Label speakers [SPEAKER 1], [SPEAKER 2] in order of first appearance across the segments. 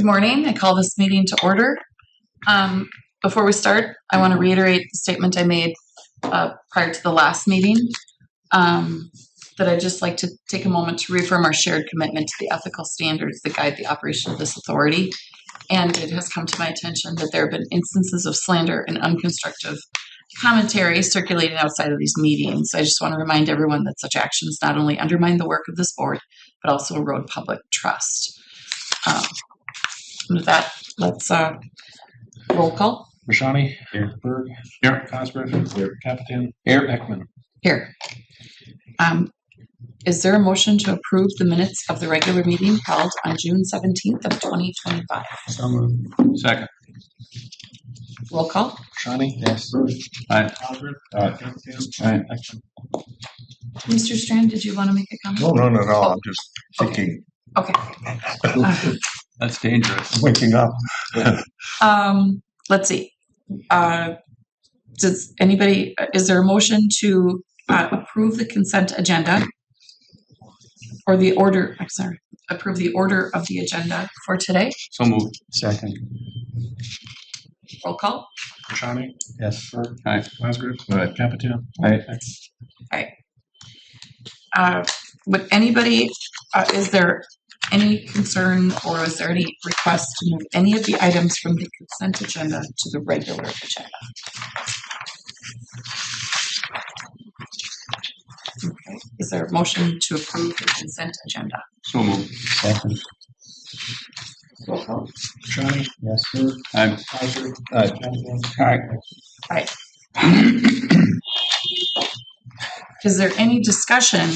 [SPEAKER 1] morning. I call this meeting to order. Before we start, I want to reiterate the statement I made prior to the last meeting, that I'd just like to take a moment to reaffirm our shared commitment to the ethical standards that guide the operation of this authority. And it has come to my attention that there have been instances of slander and unconstructive commentary circulating outside of these meetings. I just want to remind everyone that such actions not only undermine the work of this board, but also erode public trust. With that, let's roll call.
[SPEAKER 2] Rashani. Here. Berg. Here. Cosgrove. Here. Capitan. Here. Ekman.
[SPEAKER 1] Here. Is there a motion to approve the minutes of the regular meeting held on June 17th of 2025?
[SPEAKER 2] So moved. Second.
[SPEAKER 1] Roll call.
[SPEAKER 2] Rashani. Yes. Berg. Aye. Cosgrove. Aye. Capitan. Aye. Ekman.
[SPEAKER 1] Mr. Strand, did you want to make a comment?
[SPEAKER 3] No. I'm just thinking.
[SPEAKER 1] Okay.
[SPEAKER 2] That's dangerous.
[SPEAKER 3] Waking up.
[SPEAKER 1] Let's see. Is there a motion to approve the consent agenda or the order? I'm sorry, approve the order of the agenda for today?
[SPEAKER 2] So moved. Second.
[SPEAKER 1] Roll call.
[SPEAKER 2] Rashani. Yes. Berg. Aye. Cosgrove. Aye. Capitan. Aye.
[SPEAKER 1] Would anybody, is there any concern or is there any request to move any of the items from the consent agenda to the regular agenda? Okay. Is there a motion to approve the consent agenda?
[SPEAKER 2] So moved. Second.
[SPEAKER 1] Roll call.
[SPEAKER 2] Rashani. Yes. Berg. Aye. Cosgrove. Aye. Capitan. Aye.
[SPEAKER 1] Aye. Is there any discussion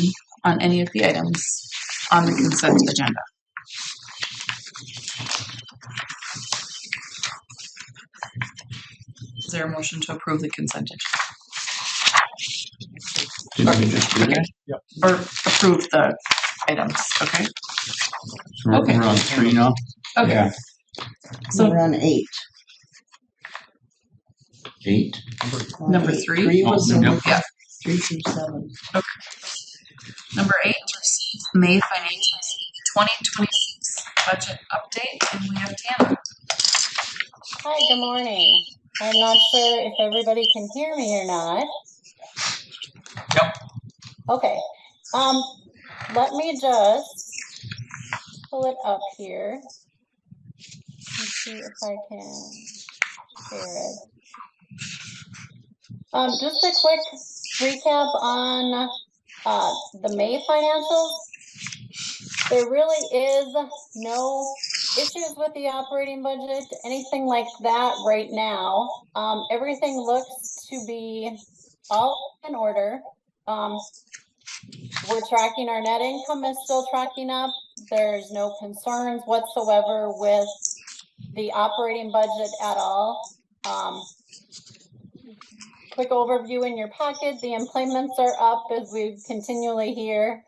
[SPEAKER 1] on any of the items on the consent agenda? Is there a motion to approve the consent agenda?
[SPEAKER 2] Did we just do that?
[SPEAKER 3] Yep.
[SPEAKER 1] Or approve the items, okay?
[SPEAKER 2] So we're on 3 now?
[SPEAKER 1] Okay.
[SPEAKER 2] Yeah.
[SPEAKER 1] So
[SPEAKER 4] We're on 8.
[SPEAKER 2] 8?
[SPEAKER 1] number 3?
[SPEAKER 4] 3 was
[SPEAKER 2] Oh,
[SPEAKER 4] number
[SPEAKER 1] yeah.
[SPEAKER 4] 3 through 7.
[SPEAKER 1] Number 8, receive May financial 2026 budget update, and we have Tana.
[SPEAKER 5] Hi, good morning. I'm not sure if everybody can hear me or not.
[SPEAKER 2] Yep.
[SPEAKER 5] Okay. Let me just pull it up here. Let's see if I can share it. Just a quick recap on the May financials. There really is no issues with the operating budget, anything like that right now. Everything looks to be all in order. We're tracking, our net income is still tracking up. There's no concerns whatsoever with the operating budget at all. Quick overview in your packet. The employments are up as we continually hear.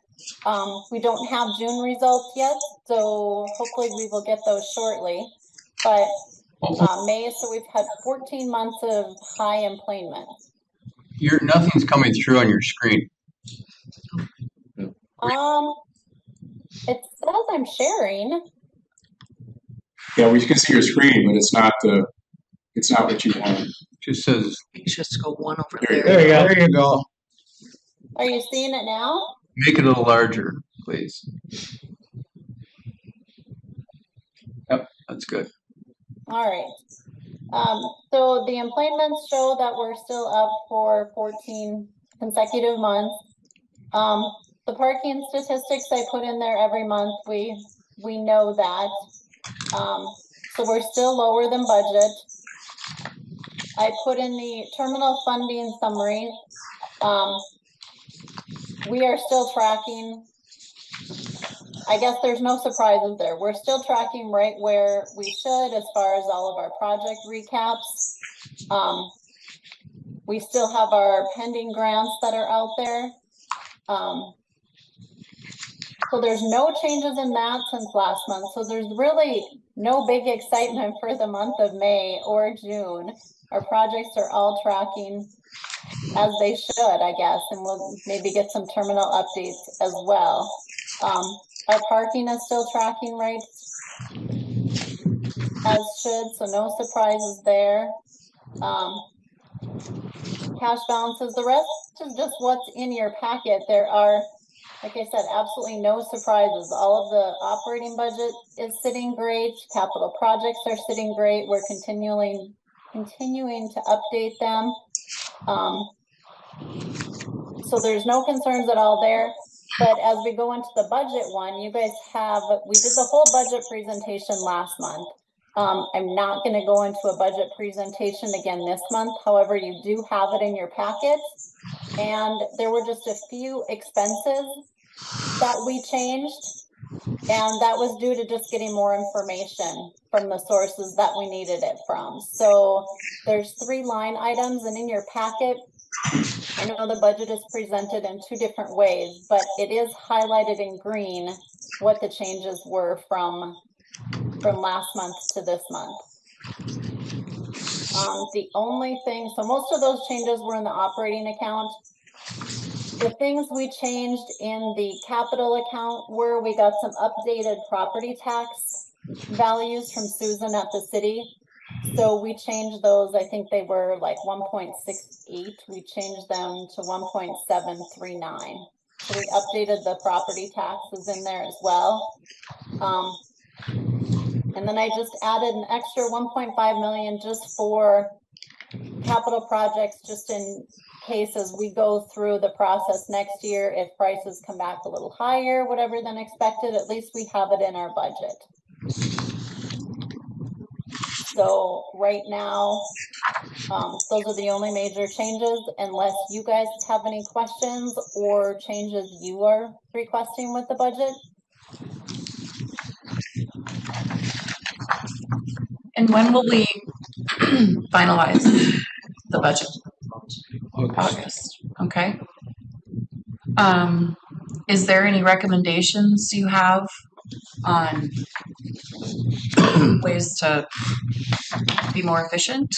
[SPEAKER 5] We don't have June results yet, so hopefully we will get those shortly. But May, so we've had 14 months of high employment.
[SPEAKER 6] Nothing's coming through on your screen.
[SPEAKER 5] It says I'm sharing.
[SPEAKER 7] Yeah, we can see your screen, but it's not what you want.
[SPEAKER 6] Just says
[SPEAKER 4] You just go one over
[SPEAKER 7] There you
[SPEAKER 4] there.
[SPEAKER 7] go.
[SPEAKER 2] There you go.
[SPEAKER 5] Are you seeing it now?
[SPEAKER 6] make it a little larger, please. Yep, that's good.
[SPEAKER 5] All right. So the employments show that we're still up for 14 consecutive months. The parking statistics I put in there every month, we know that. So we're still lower than budget. I put in the terminal funding summary. We are still tracking. I guess there's no surprises there. We're still tracking right where we should as far as all of our project recaps. We still have our pending grants that are out there. So there's no changes in that since last month. So there's really no big excitement for the month of May or June. Our projects are all tracking as they should, I guess, and we'll maybe get some terminal updates as well. Our parking is still tracking right. as should, so no surprises there. Cash balances, the rest is just what's in your packet. There are, like I said, absolutely no surprises. All of the operating budget is sitting great. Capital projects are sitting great. We're continuing to update them. So there's no concerns at all there. But as we go into the budget one, you guys we did the whole budget presentation last month. I'm not going to go into a budget presentation again this month. However, you do have it in your packet. And there were just a few expenses that we changed. And that was due to just getting more information from the sources that we needed it from. So there's 3 line items, and in your packet, I know the budget is presented in 2 different ways, but it is highlighted in green what the changes were from last month to this month. The only thing, so most of those changes were in the operating account. The things we changed in the capital account were we got some updated property tax values from Susan at the city. So we changed those. I think they were like 1.68. We changed them to 1.739. So we updated the property taxes in there as well. And then I just added an extra 1.5 million just for capital projects, just in case as we go through the process next year, if prices come back a little higher, whatever than expected, at least we have it in our budget. So right now, those are the only major changes, unless you guys have any questions or changes you are requesting with the budget.
[SPEAKER 1] And when will we finalize the budget? August. Okay. Is there any recommendations you have on ways to be more efficient?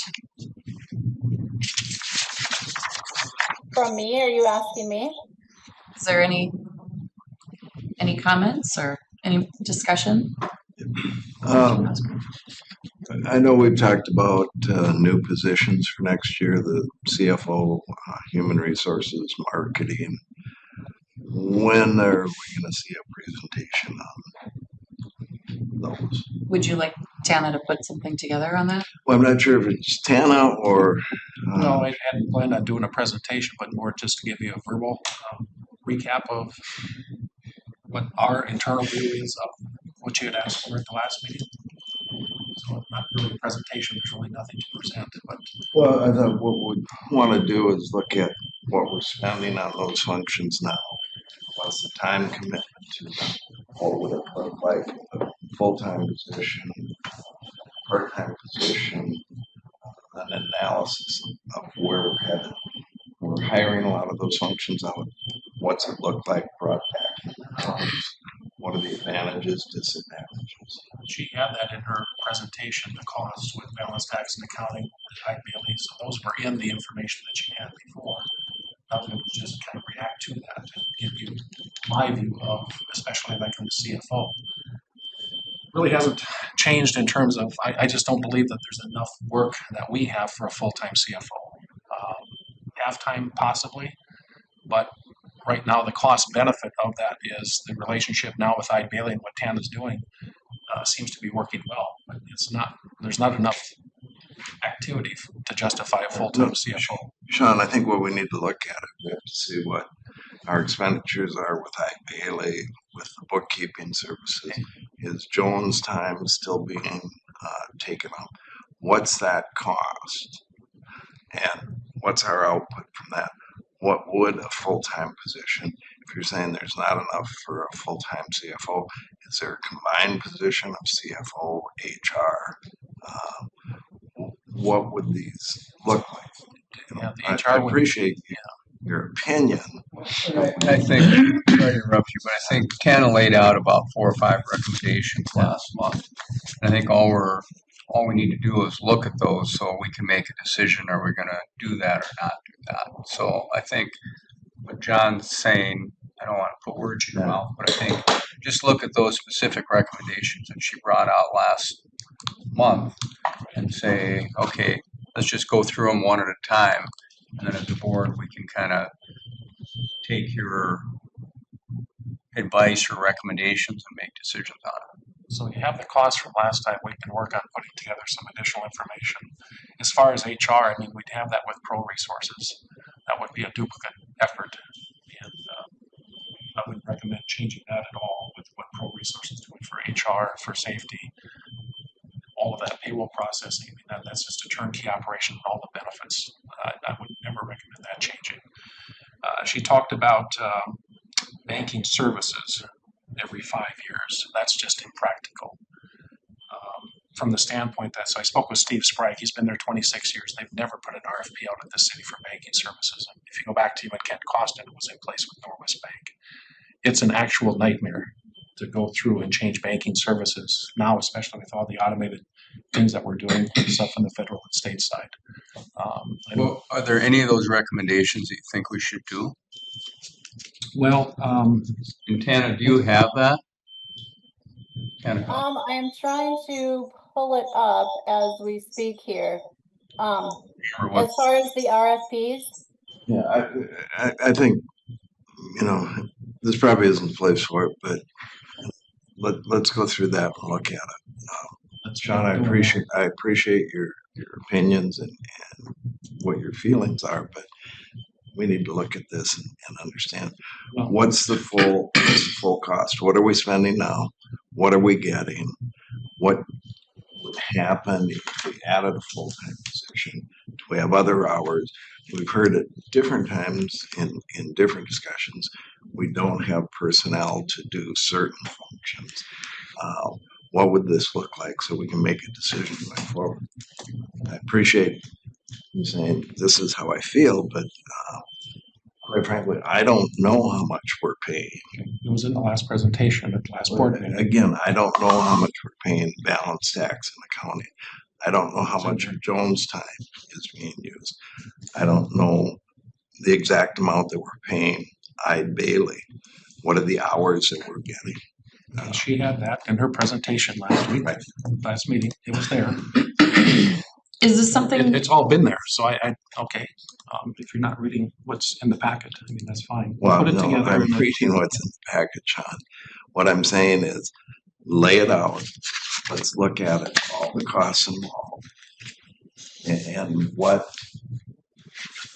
[SPEAKER 5] From me, are you asking me?
[SPEAKER 1] Is there any comments or any discussion?
[SPEAKER 3] I know we've talked about new positions for next year, the CFO, Human Resources, Marketing. When are we going to see a presentation on those?
[SPEAKER 1] Would you like Tana to put something together on that?
[SPEAKER 3] Well, I'm not sure if it's Tana or...
[SPEAKER 2] No, I hadn't planned on doing a presentation, but more just to give you a verbal recap of what our internal view is of what you had asked for at the last meeting. So not really a presentation, there's really nothing to present, but.
[SPEAKER 3] Well, I thought what we want to do is look at what we're spending on those functions now. What's the time commitment to them? What would it look like a full-time position, part-time position, an analysis of where we're headed. We're hiring a lot of those functions out. What's it look like brought back? What are the advantages, disadvantages?
[SPEAKER 2] She had that in her presentation, the costs with balance tax and accounting at Bailey. So those were in the information that she had before. I was going to just kind of react to that and give you my view of, especially like from the CFO. Really hasn't changed in terms of, I just don't believe that there's enough work that we have for a full-time CFO. Half-time possibly, but right now the cost benefit of that is the relationship now with Ide Bailey and what Tana's doing seems to be working well. But there's not enough activity to justify a full-time CFO.
[SPEAKER 3] Sean, I think what we need to look at it, we have to see what our expenditures are with Ide Bailey, with the bookkeeping services. Is Joan's time still being taken up? What's that cost? And what's our output from that? What would a full-time position, if you're saying there's not enough for a full-time CFO, is there a combined position of CFO, HR? What would these look like? You know,
[SPEAKER 2] Yeah, the
[SPEAKER 3] I
[SPEAKER 2] HR
[SPEAKER 3] appreciate your opinion.
[SPEAKER 6] I think, sorry to interrupt you, but I think Tana laid out about 4 or 5 recommendations last month. And I think all we need to do is look at those so we can make a decision. Are we going to do that or not do that? So I think what John's saying, I don't want to put words in your mouth, but I think just look at those specific recommendations that she brought out last month and say, okay, let's just go through them one at a time. And then as a board, we can kind of take your advice or recommendations and make decisions on it.
[SPEAKER 2] So you have the cost from last time. We can work on putting together some additional information. As far as HR, I mean, we'd have that with Pro Resources. That would be a duplicate effort. And I wouldn't recommend changing that at all with what Pro Resources is doing for HR, for safety, all of that payroll processing. I mean, that's just a turnkey operation with all the benefits. I would never recommend that changing. She talked about banking services every 5 years. That's just impractical. From the standpoint that, so I spoke with Steve Sprague, he's been there 26 years. They've never put an RFP out at the city for banking services. And if you go back to when Kent Costin was in place with Norwest Bank, it's an actual nightmare to go through and change banking services now, especially with all the automated things that we're doing, stuff on the federal and state side.
[SPEAKER 6] Well, are there any of those recommendations that you think we should do?
[SPEAKER 2] Well,
[SPEAKER 6] And Tana, do you have that? Tana,
[SPEAKER 5] I am trying to pull it up as we speak here.
[SPEAKER 6] or what?
[SPEAKER 5] As far as the RFPs,
[SPEAKER 3] Yeah, I think, you know, this probably isn't the place for it, but let's go through that and look at it. John, I appreciate your opinions and what your feelings are, but we need to look at this and understand what's the full cost. What are we spending now? What are we getting? What would happen if we added a full-time position? Do we have other hours? We've heard at different times in different discussions, we don't have personnel to do certain functions. What would this look like so we can make a decision going forward? I appreciate you saying this is how I feel, but quite frankly, I don't know how much we're paying.
[SPEAKER 2] it was in the last presentation at the last board meeting.
[SPEAKER 3] Again, I don't know how much we're paying balance tax in the county. I don't know how much of Jones' time is being used. I don't know the exact amount that we're paying Ide Bailey. What are the hours that we're getting?
[SPEAKER 2] And she had that in her presentation last week, last meeting. It was there.
[SPEAKER 1] Is this something,
[SPEAKER 2] It's all been there. So okay. If you're not reading what's in the packet, I mean, that's fine. We'll
[SPEAKER 3] Well,
[SPEAKER 2] put it
[SPEAKER 3] no,
[SPEAKER 2] together.
[SPEAKER 3] I'm
[SPEAKER 2] and then-
[SPEAKER 3] reading what's in the package, John. What I'm saying is, lay it out. Let's look at it, all the costs involved. And what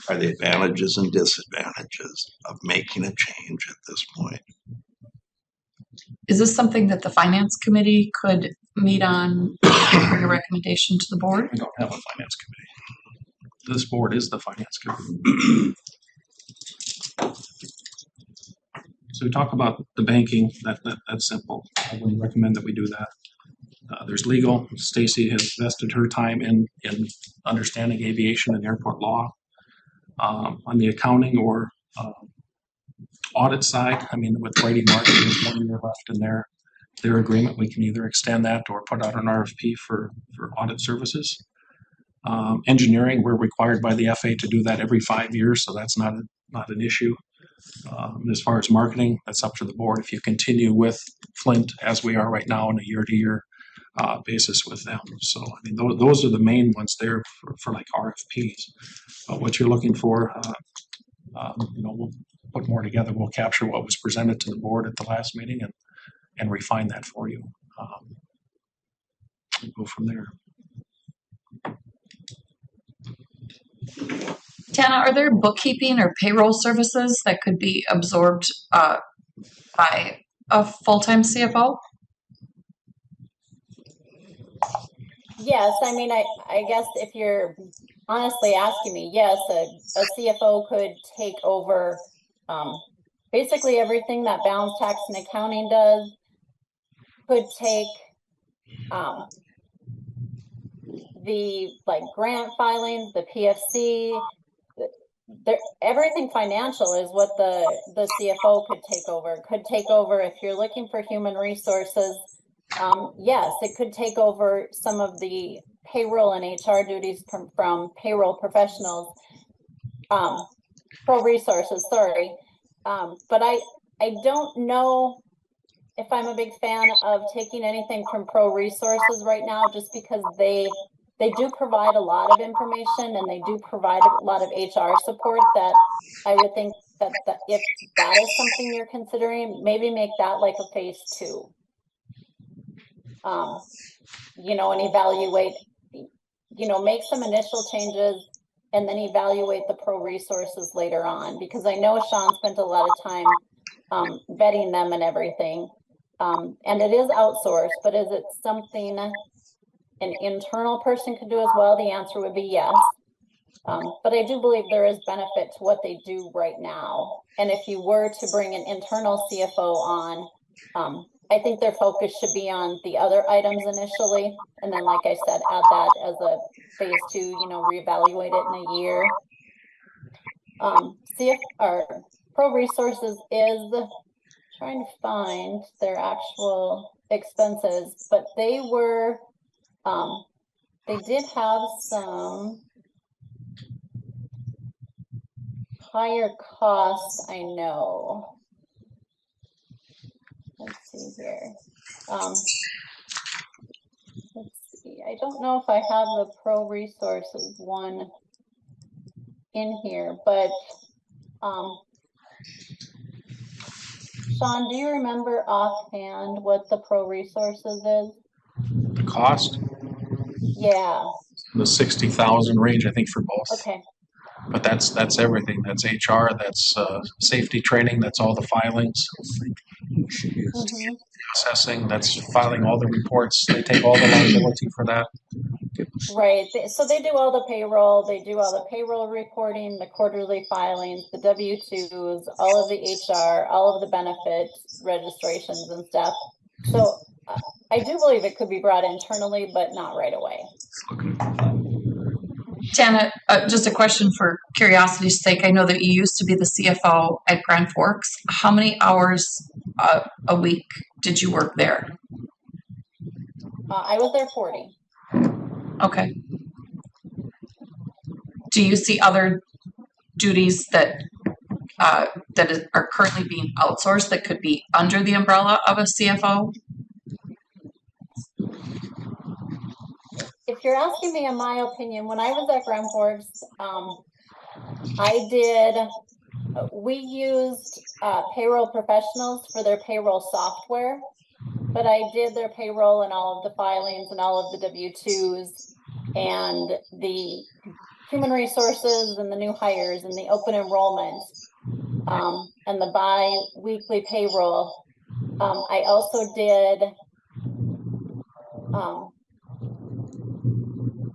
[SPEAKER 3] are the advantages and disadvantages of making a change at this point?
[SPEAKER 1] is this something that the finance committee could meet on, bring a recommendation to the board?
[SPEAKER 2] We don't have a finance committee. This board is the finance committee. So we talk about the banking, that's simple. I wouldn't recommend that we do that. There's legal. Stacy has vested her time in understanding aviation and airport law. On the accounting or audit side, I mean, with Brady Martin, there's 1 year left in their agreement. We can either extend that or put out an RFP for audit services. Engineering, we're required by the FAA to do that every 5 years, so that's not an issue. As far as marketing, that's up to the board. If you continue with Flint as we are right now on a year-to-year basis with them. So I mean, those are the main ones there for like RFPs. What you're looking for, we'll put more together. We'll capture what was presented to the board at the last meeting and refine that for you. And go from there.
[SPEAKER 1] Tana, are there bookkeeping or payroll services that could be absorbed by a full-time CFO?
[SPEAKER 5] yes, I mean, I guess if you're honestly asking me, yes, a CFO could take over basically everything that balance tax and accounting does. Could take the like grant filings, the PFC, everything financial is what the CFO could take over. Could take over if you're looking for human resources. Yes, it could take over some of the payroll and HR duties from payroll professionals. Pro Resources, sorry. But I don't know if I'm a big fan of taking anything from Pro Resources right now, just because they do provide a lot of information and they do provide a lot of HR support, that I would think that if that is something you're considering, maybe make that like a phase 2. You know, and evaluate, you know, make some initial changes and then evaluate the Pro Resources later on, because I know Sean spent a lot of time vetting them and everything. And it is outsourced, but is it something an internal person could do as well? The answer would be yes. But I do believe there is benefit to what they do right now. And if you were to bring an internal CFO on, I think their focus should be on the other items initially. And then, like I said, add that as a phase 2, you know, reevaluate it in a year. Pro Resources is trying to find their actual expenses, but they were, they did have some higher costs, I know. Let's see here. Let's see. I don't know if I have the Pro Resources one in here, but Sean, do you remember offhand what the Pro Resources is?
[SPEAKER 2] The cost,
[SPEAKER 5] Yeah.
[SPEAKER 2] the 60,000 range, I think, for both.
[SPEAKER 5] Okay.
[SPEAKER 2] But that's everything. That's HR. That's safety training. That's all the filings,
[SPEAKER 5] Mm-hmm.
[SPEAKER 2] assessing. That's filing all the reports. They take all the liability for that.
[SPEAKER 5] Right. So they do all the payroll. They do all the payroll reporting, the quarterly filings, the W-2s, all of the HR, all of the benefits, registrations and stuff. So I do believe it could be brought internally, but not right away.
[SPEAKER 1] Tana, just a question for curiosity's sake. I know that you used to be the CFO at Grand Forks. How many hours a week did you work there?
[SPEAKER 5] I was there 40.
[SPEAKER 1] Okay. Do you see other duties that are currently being outsourced that could be under the umbrella of a CFO?
[SPEAKER 5] If you're asking me in my opinion, when I was at Grand Forks, we used payroll professionals for their payroll software, but I did their payroll and all of the filings and all of the W-2s and the human resources and the new hires and the open enrollment and the bi-weekly payroll. I also did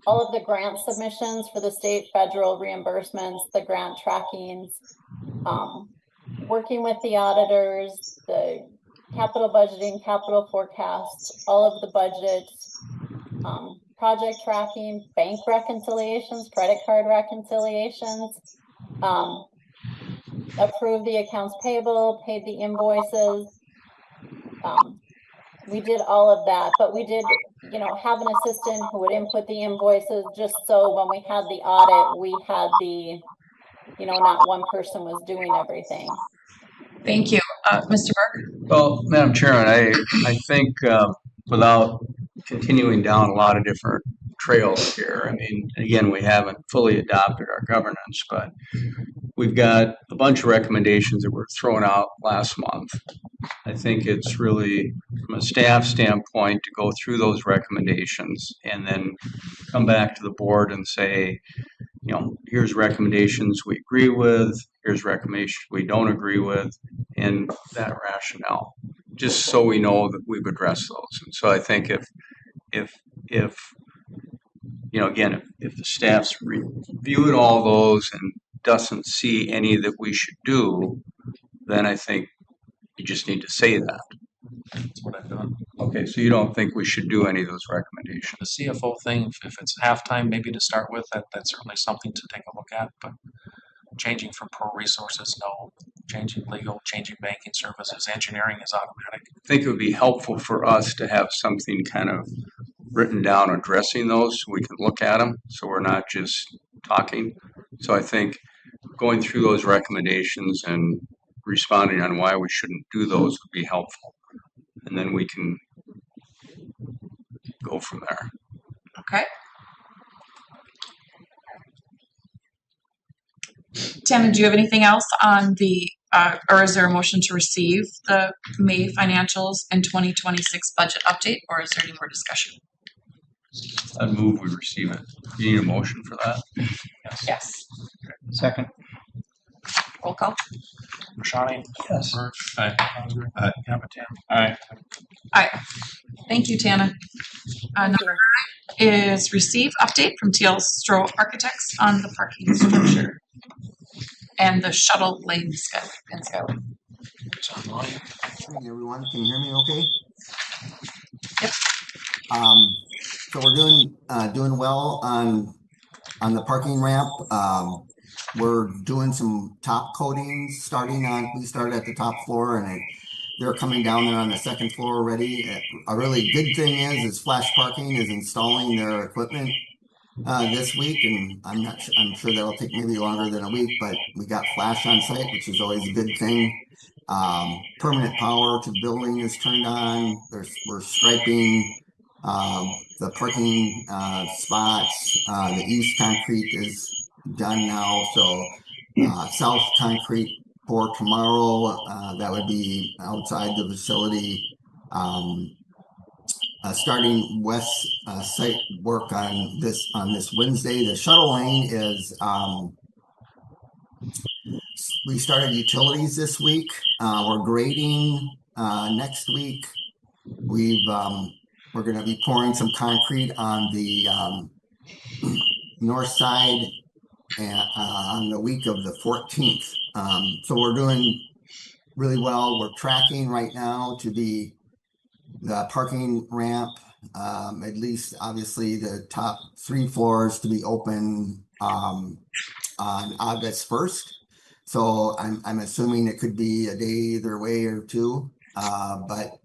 [SPEAKER 5] all of the grant submissions for the state, federal reimbursements, the grant trackings, working with the auditors, the capital budgeting, capital forecasts, all of the budgets, project tracking, bank reconciliations, credit card reconciliations, approved the accounts payable, paid the invoices. We did all of that, but we did, you know, have an assistant who would input the invoices just so when we had the audit, we had the, you know, not one person was doing everything.
[SPEAKER 1] Thank you. Mr. Burke?
[SPEAKER 6] Well, Madam Chairman, I think without continuing down a lot of different trails here, I mean, again, we haven't fully adopted our governance, but we've got a bunch of recommendations that were thrown out last month. I think it's really, from a staff standpoint, to go through those recommendations and then come back to the board and say, you know, here's recommendations we agree with, here's recommendations we don't agree with, and that rationale, just so we know that we've addressed those. And so I think if you know, again, if the staff's reviewed all those and doesn't see any that we should do, then I think you just need to say that.
[SPEAKER 2] That's what I've done.
[SPEAKER 6] Okay, so you don't think we should do any of those recommendations?
[SPEAKER 2] The CFO thing, if it's halftime, maybe to start with, that's certainly something to take a look at. But changing from Pro Resources, no. Changing legal, changing banking services, engineering is automatic.
[SPEAKER 6] I think it would be helpful for us to have something kind of written down addressing those so we can look at them, so we're not just talking. So I think going through those recommendations and responding on why we shouldn't do those would be helpful. and then we can go from there.
[SPEAKER 1] Okay. Tana, do you have anything else on the, or is there a motion to receive the May financials and 2026 budget update, or is there any more discussion?
[SPEAKER 6] I'd move we receive it. You need a motion for that?
[SPEAKER 2] Yes.
[SPEAKER 1] Yes.
[SPEAKER 6] Second.
[SPEAKER 1] Roll call.
[SPEAKER 2] Rashani?
[SPEAKER 6] Yes.
[SPEAKER 2] Bird?
[SPEAKER 6] Aye.
[SPEAKER 2] Osgood?
[SPEAKER 6] Aye.
[SPEAKER 2] Yapatan?
[SPEAKER 6] Aye.
[SPEAKER 1] Thank you, Tana.
[SPEAKER 5] Thank
[SPEAKER 1] Number is receive update from TL Stroh Architects on the parking structure and the shuttle lane in Skyway.
[SPEAKER 2] It's online.
[SPEAKER 8] Hey everyone, can you hear me okay?
[SPEAKER 1] Yep.
[SPEAKER 8] So we're doing well on the parking ramp. We're doing some top coatings we started at the top floor and they're coming down there on the second floor already. A really good thing is Flash Parking is installing their equipment this week, and I'm sure that'll take maybe longer than a week, but we got Flash on site, which is always a good thing. Permanent power to the building is turned on. We're striping the parking spots. The east concrete is done now, so south concrete for tomorrow, that would be outside the facility. Starting west site work on this Wednesday. The shuttle lane is we started utilities this week. We're grading next week. We're going to be pouring some concrete on the north side on the week of the 14th. So we're doing really well. We're tracking right now to be the parking ramp, at least obviously the top 3 floors to be open on August 1st. So I'm assuming it could be a day either way or two. But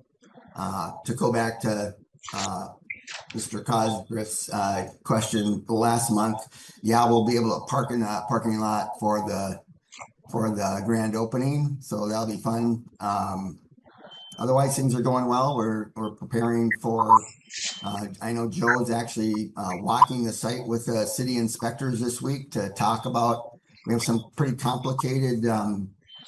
[SPEAKER 8] to go back to Mr. Cosgriff's question last month, yeah, we'll be able to park in the parking lot for the grand opening, so that'll be fun. Otherwise, things are going well. We're preparing for. I know Joe's actually walking the site with the city inspectors this week to talk about. We have some pretty complicated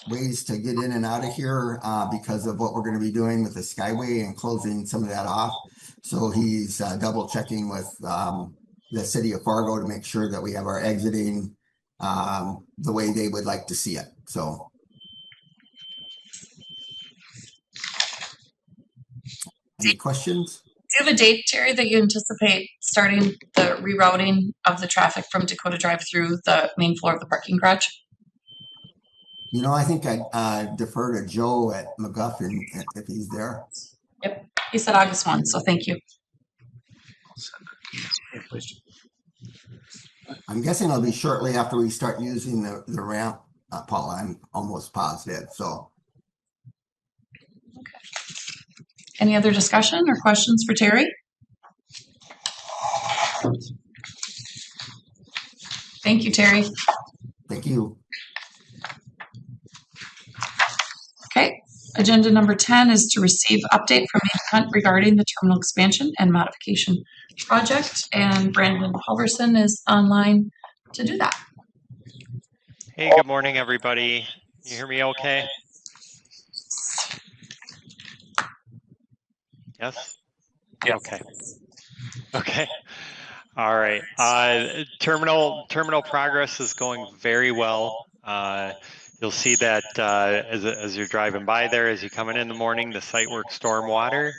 [SPEAKER 8] ways to get in and out of here because of what we're going to be doing with the Skyway and closing some of that off. So he's double checking with the city of Fargo to make sure that we have our exiting the way they would like to see it. So. Any questions?
[SPEAKER 1] Do you have a date, Terry, that you anticipate starting the rerouting of the traffic from Dakota Drive through the main floor of the parking garage?
[SPEAKER 8] You know, I think I'd defer to Joe at McGuffin if he's there.
[SPEAKER 1] Yep, he said August 1, so thank you.
[SPEAKER 8] I'm guessing it'll be shortly after we start using the ramp, Paula. I'm almost positive, so.
[SPEAKER 1] Any other discussion or questions for Terry? Thank you, Terry.
[SPEAKER 8] Thank you.
[SPEAKER 1] Okay, agenda number 10 is to receive update from Ian Hunt regarding the terminal expansion and modification project, and Brandon Halverson is online to do that.
[SPEAKER 9] Hey, good morning, everybody. You hear me okay? Yes?
[SPEAKER 2] Yeah.
[SPEAKER 9] Okay. Okay. All right. Terminal progress is going very well. You'll see that as you're driving by there, as you come in the morning, the SiteWorks stormwater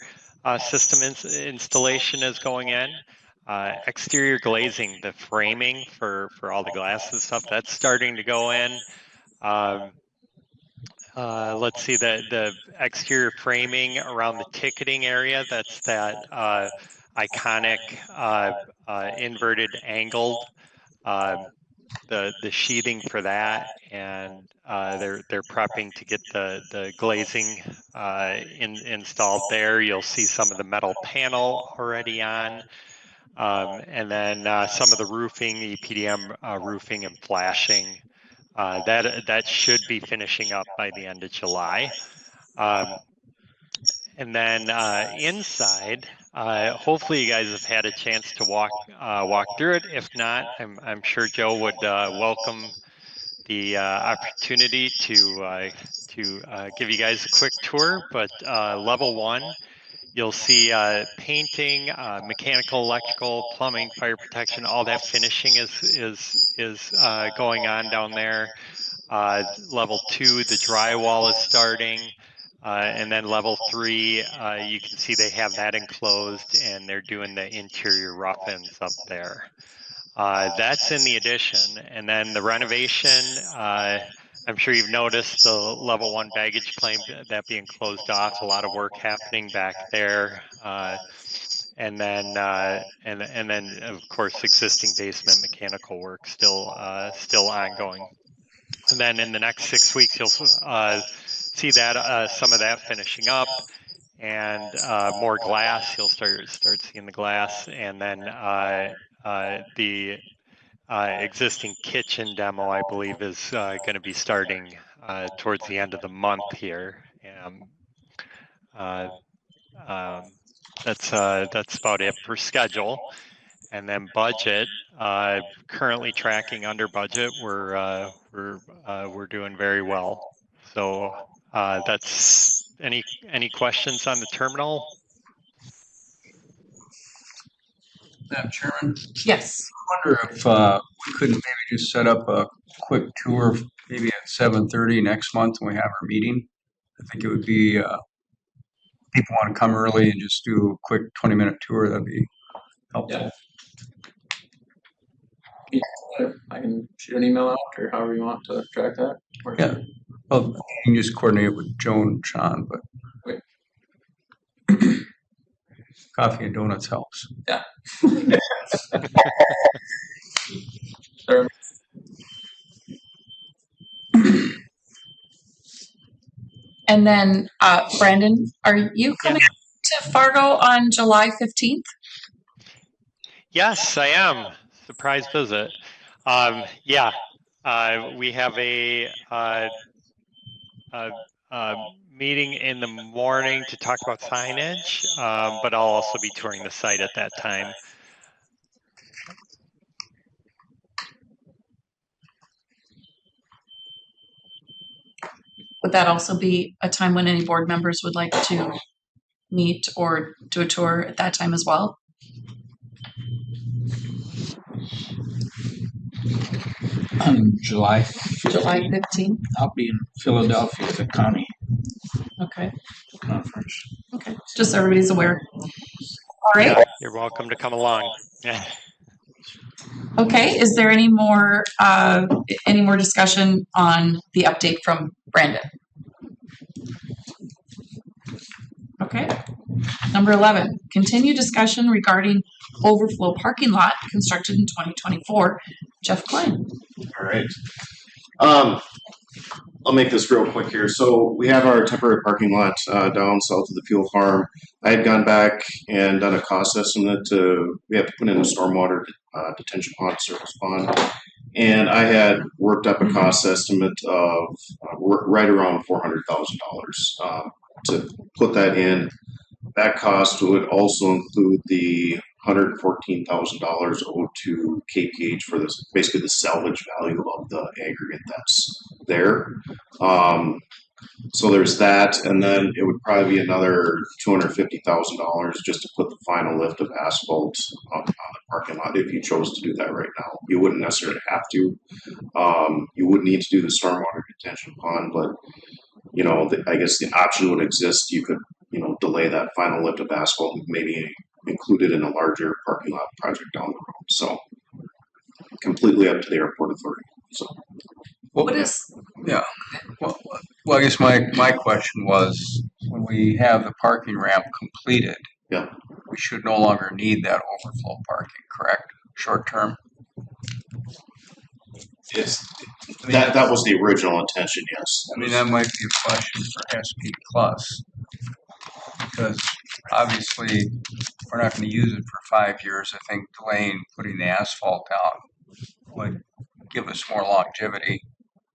[SPEAKER 9] system installation is going in. Exterior glazing, the framing for all the glass and stuff, that's starting to go in. Let's see, the exterior framing around the ticketing area, that's that iconic inverted angled, the sheathing for that, and they're prepping to get the glazing installed there. You'll see some of the metal panel already on, and then some of the roofing, EPDM roofing and flashing. That should be finishing up by the end of July. And then inside, hopefully you guys have had a chance to walk through it. If not, I'm sure Joe would welcome the opportunity to give you guys a quick tour. But level 1, you'll see painting, mechanical, electrical, plumbing, fire protection. All that finishing is going on down there. Level 2, the drywall is starting. And then level 3, you can see they have that enclosed and they're doing the interior rough ends up there. That's in the addition. And then the renovation, I'm sure you've noticed the level 1 baggage claim, that being closed off, a lot of work happening back there. And then of course, existing basement mechanical work still ongoing. And then in the next 6 weeks, you'll see that some of that finishing up, and more glass. You'll start seeing the glass, and then the existing kitchen demo, I believe, is going to be starting towards the end of the month here. That's about it for schedule. And then budget, currently tracking under budget. We're doing very well. So that's any questions on the terminal?
[SPEAKER 6] Madam Chairman,
[SPEAKER 1] Yes.
[SPEAKER 6] I wonder if we couldn't maybe just set up a quick tour, maybe at 7:30 next month when we have our meeting. I think it would be, people want to come early and just do a quick 20-minute tour. That'd be helpful.
[SPEAKER 10] I can shoot an email out or however you want to track that.
[SPEAKER 6] Yeah. Well, you can just coordinate with Joan and Sean, but coffee and donuts helps.
[SPEAKER 10] Yeah.
[SPEAKER 1] And then, Brandon, are you coming to Fargo on July 15th?
[SPEAKER 9] Yes, I am. Surprise visit. Yeah, we have a meeting in the morning to talk about signage, but I'll also be touring the site at that time.
[SPEAKER 1] Would that also be a time when any board members would like to meet or do a tour at that time as well?
[SPEAKER 11] On July
[SPEAKER 1] July 15th?
[SPEAKER 11] I'll be in Philadelphia at the county
[SPEAKER 1] Okay.
[SPEAKER 11] conference.
[SPEAKER 1] Okay. Just so everybody's aware. All right.
[SPEAKER 9] Yeah, you're welcome to come along. Yeah.
[SPEAKER 1] Okay. Is there any more discussion on the update from Brandon? Okay. Number 11, continue discussion regarding overflow parking lot constructed in 2024. Jeff Klein.
[SPEAKER 12] All right. I'll make this real quick here. So we have our temporary parking lot down south of the fuel farm. I had gone back and done a cost estimate we have to put in a stormwater detention pond, surface pond. And I had worked up a cost estimate of right around $400,000 to put that in. That cost would also include the $114,000 owed to KPH for this, basically the salvage value of the aggregate that's there. So there's that, and then it would probably be another $250,000 just to put the final lift of asphalt on the parking lot if you chose to do that right now. You wouldn't necessarily have to. You would need to do the stormwater detention pond, but you know, I guess the option would exist. You could, you know, delay that final lift of asphalt and maybe include it in a larger parking lot project down the road. So completely up to the airport authority. So
[SPEAKER 1] what is?
[SPEAKER 6] Yeah. Well, I guess my question was, when we have the parking ramp completed,
[SPEAKER 12] yeah,
[SPEAKER 6] we should no longer need that overflow parking, correct? Short term.
[SPEAKER 12] It's that was the original intention, yes.
[SPEAKER 6] I mean, that might be a question for SP Plus, because obviously we're not going to use it for 5 years. I think delaying putting the asphalt down would give us more longevity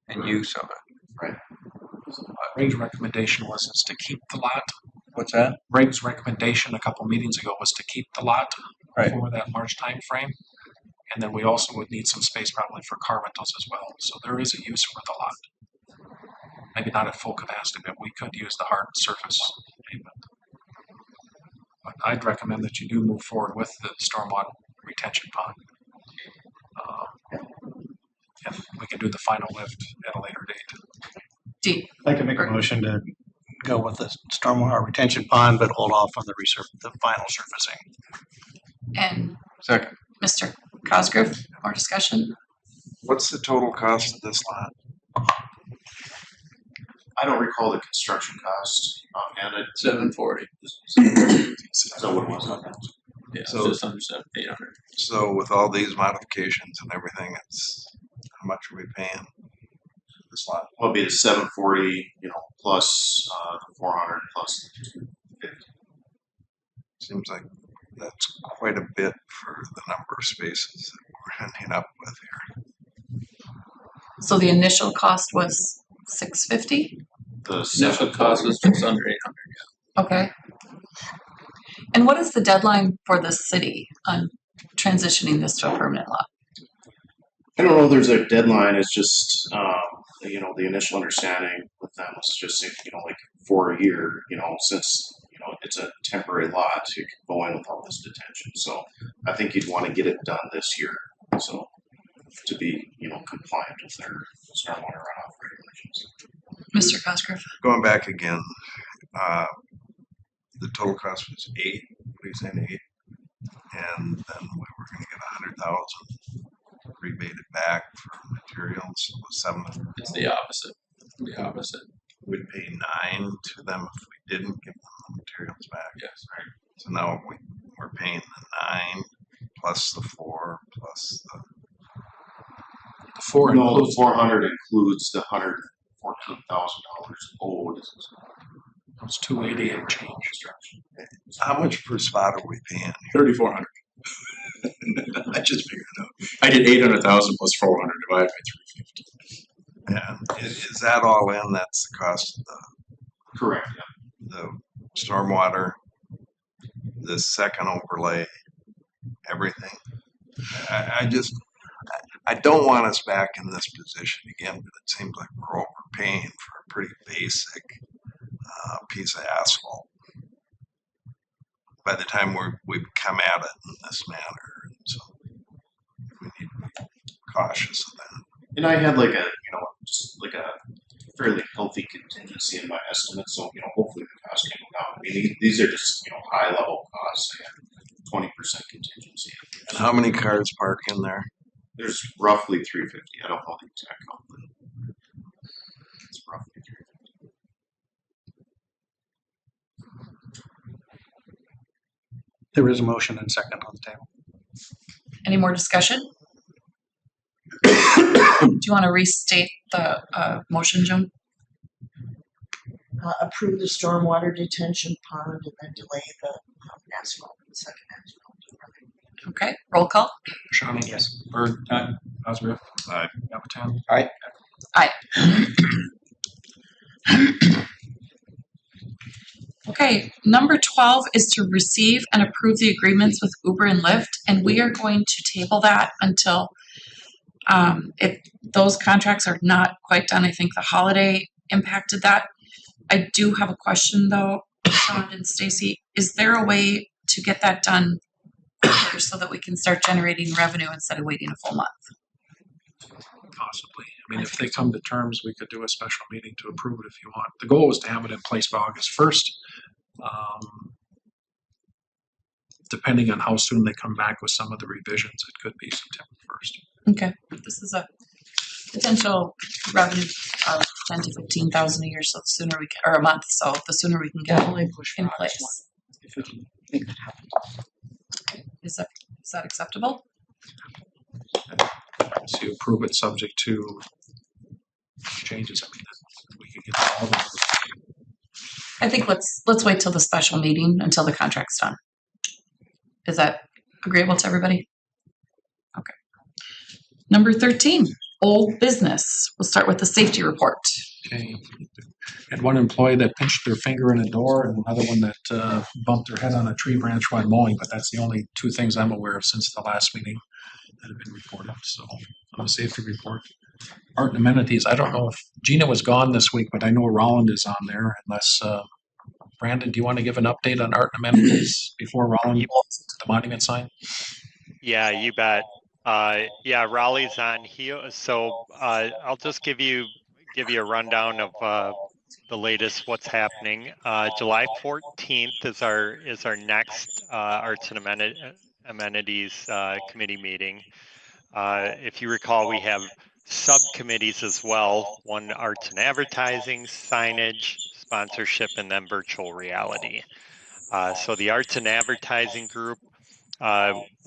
[SPEAKER 6] and use of it.
[SPEAKER 2] Right. Range recommendation was to keep the lot
[SPEAKER 11] What's that?
[SPEAKER 2] Greg's recommendation a couple meetings ago was to keep the lot
[SPEAKER 11] Right.
[SPEAKER 2] for that March time frame. And then we also would need some space probably for car rentals as well. So there is a use for the lot. Maybe not at full capacity, but we could use the hard surface pavement. But I'd recommend that you do move forward with the stormwater retention pond. And we can do the final lift at a later date.
[SPEAKER 1] D.
[SPEAKER 13] I can make a motion to go with the stormwater retention pond, but hold off on the final surfacing.
[SPEAKER 1] And
[SPEAKER 6] Second.
[SPEAKER 1] Mr. Cosgrove, more discussion?
[SPEAKER 3] What's the total cost of this lot?
[SPEAKER 12] I don't recall the construction cost offhand. It's
[SPEAKER 10] $740.
[SPEAKER 12] Is that what it was?
[SPEAKER 10] Yeah,
[SPEAKER 3] So-
[SPEAKER 10] just under 800.
[SPEAKER 3] So with all these modifications and everything, it's, how much are we paying this lot?
[SPEAKER 12] Well, it'd be the 740, plus the 400 plus the 250.
[SPEAKER 3] Seems like that's quite a bit for the number of spaces that we're ending up with here.
[SPEAKER 1] So the initial cost was $650?
[SPEAKER 12] The
[SPEAKER 10] Initial cost was just under 800.
[SPEAKER 1] Okay. And what is the deadline for the city on transitioning this to a permanent lot?
[SPEAKER 12] I don't know if there's a deadline. It's just, the initial understanding with them was just, like for a year, since, it's a temporary lot, you can go in with all this detention. So I think you'd want to get it done this year. So to be, compliant with their stormwater runoff regulations.
[SPEAKER 1] Mr. Cosgrove?
[SPEAKER 3] Going back again, the total cost was 8, what are you saying, 8? And then we were gonna get 100,000 rebated back for materials, so it was 7.
[SPEAKER 10] It's the opposite. The opposite.
[SPEAKER 3] We'd pay 9 to them if we didn't give them the materials back.
[SPEAKER 10] Yes.
[SPEAKER 3] Right. So now we're paying the 9 plus the 4 plus the.
[SPEAKER 2] The 4
[SPEAKER 12] No, the
[SPEAKER 2] includes
[SPEAKER 12] 400 includes the $114,000 owed.
[SPEAKER 2] those 280 and change.
[SPEAKER 3] How much per spot are we paying?
[SPEAKER 7] 3,400.
[SPEAKER 3] I just figured it out.
[SPEAKER 7] I did 800,000 plus 400 divided by 350.
[SPEAKER 3] And is that all in? That's the cost of
[SPEAKER 12] Correct.
[SPEAKER 3] the stormwater, the second overlay, everything. I don't want us back in this position again, but it seems like we're overpaying for a pretty basic piece of asphalt. By the time we've come at it in this manner, so we need to be cautious of that.
[SPEAKER 12] And I had just like a fairly healthy contingency in my estimate, so hopefully the cost can go down. I mean, these are just high level costs. I had 20% contingency.
[SPEAKER 3] And how many cars park in there?
[SPEAKER 12] There's roughly 350. I don't know the exact count, but it's roughly 350.
[SPEAKER 13] There is a motion and second on the table.
[SPEAKER 1] Any more discussion? Do you want to restate the motion, Joan?
[SPEAKER 4] Approve the stormwater detention pond and then delay the asphalt, the second asphalt.
[SPEAKER 1] Okay, roll call.
[SPEAKER 2] Shawnee? Yes. Bird? Aye. Cosgrove?
[SPEAKER 3] Aye.
[SPEAKER 2] Napatan?
[SPEAKER 6] Aye.
[SPEAKER 1] Aye. Okay, number 12 is to receive and approve the agreements with Uber and Lyft, and we are going to table that until if those contracts are not quite done. I think the holiday impacted that. I do have a question though, Sean and Stacy. Is there a way to get that done quicker so that we can start generating revenue instead of waiting a full month?
[SPEAKER 2] Possibly. I mean, if they come to terms, we could do a special meeting to approve it if you want. The goal was to have it in place by August 1st. Depending on how soon they come back with some of the revisions, it could be September 1st.
[SPEAKER 1] Okay, this is a potential revenue of 10 to 15,000 a year, so the sooner we can, or a month, so the sooner we can get
[SPEAKER 4] Definitely push for
[SPEAKER 1] in
[SPEAKER 4] August
[SPEAKER 1] place.
[SPEAKER 4] 1, if we can make that happen.
[SPEAKER 1] Okay, is that acceptable?
[SPEAKER 2] So you approve it subject to changes. I mean, we could get all of those.
[SPEAKER 1] I think let's wait till the special meeting until the contract's done. Is that agreeable to everybody? Okay. Number 13, old business. We'll start with the safety report.
[SPEAKER 2] Okay. Had one employee that pinched their finger in a door and another one that bumped their head on a tree branch while mowing, but that's the only two things I'm aware of since the last meeting that have been reported, so on a safety report. Art and amenities, I don't know if Gina was gone this week, but I know Roland is on there unless, Brandon, do you want to give an update on art and amenities before Roland goes to the monument sign?
[SPEAKER 9] Yeah, you bet. Yeah, Raleigh's on here, so I'll just give you a rundown of the latest what's happening. July 14th is our next Arts and Amenities Committee meeting. If you recall, we have subcommittees as well, one arts and advertising, signage, sponsorship, and then virtual reality. So the arts and advertising group,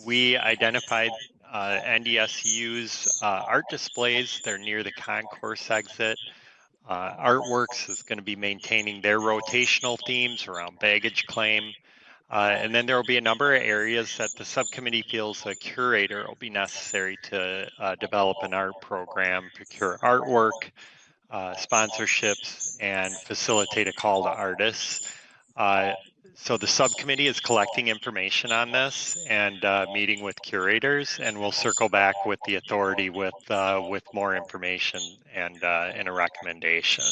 [SPEAKER 9] we identified NDSU's art displays. They're near the concourse exit. Artworks is going to be maintaining their rotational themes around baggage claim. And then there will be a number of areas that the subcommittee feels a curator will be necessary to develop an art program, procure artwork, sponsorships, and facilitate a call to artists. So the subcommittee is collecting information on this and meeting with curators, and we'll circle back with the authority with more information and a recommendation.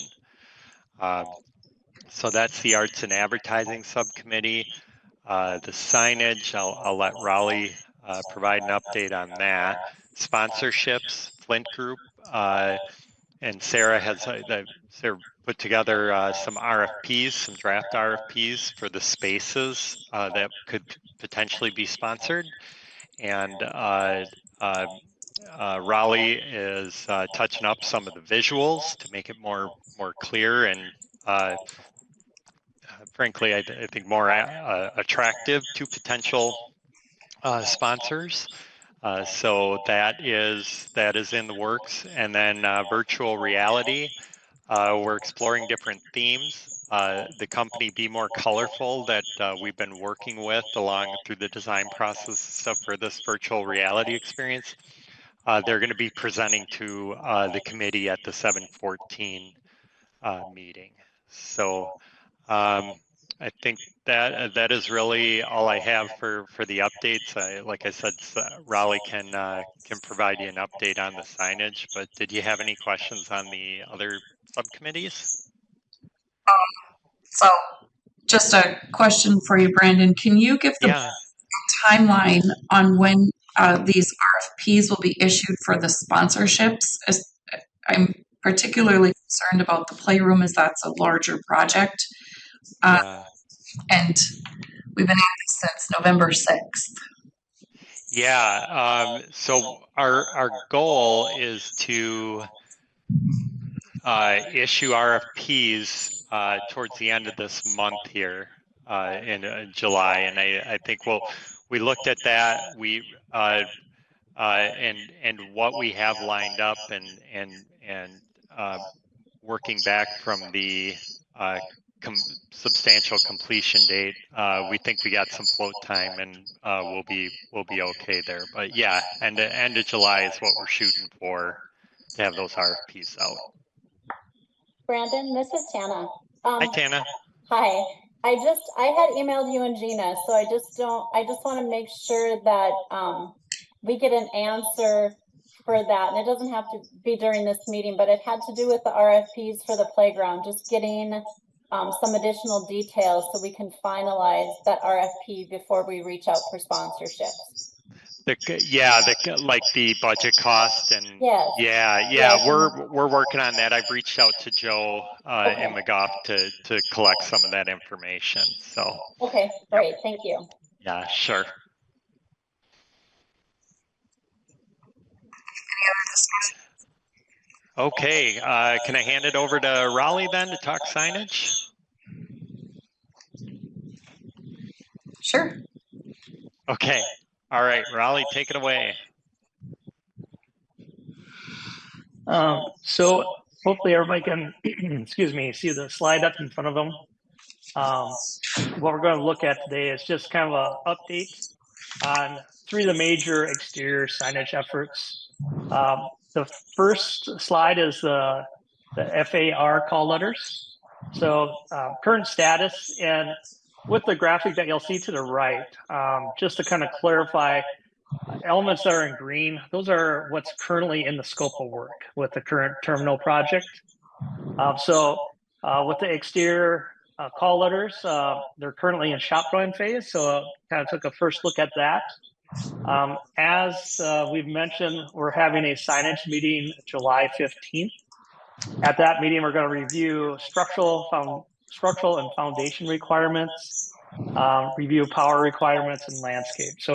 [SPEAKER 9] So that's the Arts and Advertising Subcommittee. The signage, I'll let Raleigh provide an update on that. Sponsorships, Flint Group, and Sarah has Sarah put together some RFPs, some draft RFPs for the spaces that could potentially be sponsored. And Raleigh is touching up some of the visuals to make it more clear and frankly, I think more attractive to potential sponsors. So that is in the works. And then virtual reality, we're exploring different themes. The company Be More Colorful that we've been working with along through the design process stuff for this virtual reality experience. They're going to be presenting to the committee at the 7/14 meeting. So I think that is really all I have for the updates. Like I said, Raleigh can provide you an update on the signage. But did you have any questions on the other subcommittees?
[SPEAKER 1] So just a question for you, Brandon. Can you give the timeline on when these RFPs will be issued for the sponsorships? I'm particularly concerned about the playroom as that's a larger project. And we've been at this since November 6th.
[SPEAKER 9] Yeah, so our goal is to issue RFPs towards the end of this month here in July, and I think we looked at that. We and what we have lined up and working back from the substantial completion date, we think we got some float time and we'll be okay there. But yeah, end of July is what we're shooting for to have those RFPs out.
[SPEAKER 5] Brandon, this is Tana.
[SPEAKER 9] Hi, Tana.
[SPEAKER 5] Hi. I had emailed you and Gina, so I just want to make sure that we get an answer for that. And it doesn't have to be during this meeting, but it had to do with the RFPs for the playground, just getting some additional details so we can finalize that RFP before we reach out for sponsorships.
[SPEAKER 9] Like the budget cost and we're working on that. I've reached out to Joe in McGough to collect some of that information. So
[SPEAKER 5] okay, great, thank you.
[SPEAKER 9] Yeah, sure. Okay, can I hand it over to Raleigh then to talk signage?
[SPEAKER 1] Sure.
[SPEAKER 9] Okay. All right, Raleigh, take it away.
[SPEAKER 14] So hopefully everybody can, excuse me, see the slide up in front of them. What we're going to look at today is just kind of an update on three of the major exterior signage efforts. The first slide is the FAR call letters. So current status, and with the graphic that you'll see to the right, just to kind of clarify, elements that are in green, those are what's currently in the scope of work with the current terminal project. With the exterior call letters, they're currently in shop drawing phase, so kind of took a first look at that. As we've mentioned, we're having a signage meeting July 15th. At that meeting, we're going to review structural and foundation requirements, review power requirements, and landscape. So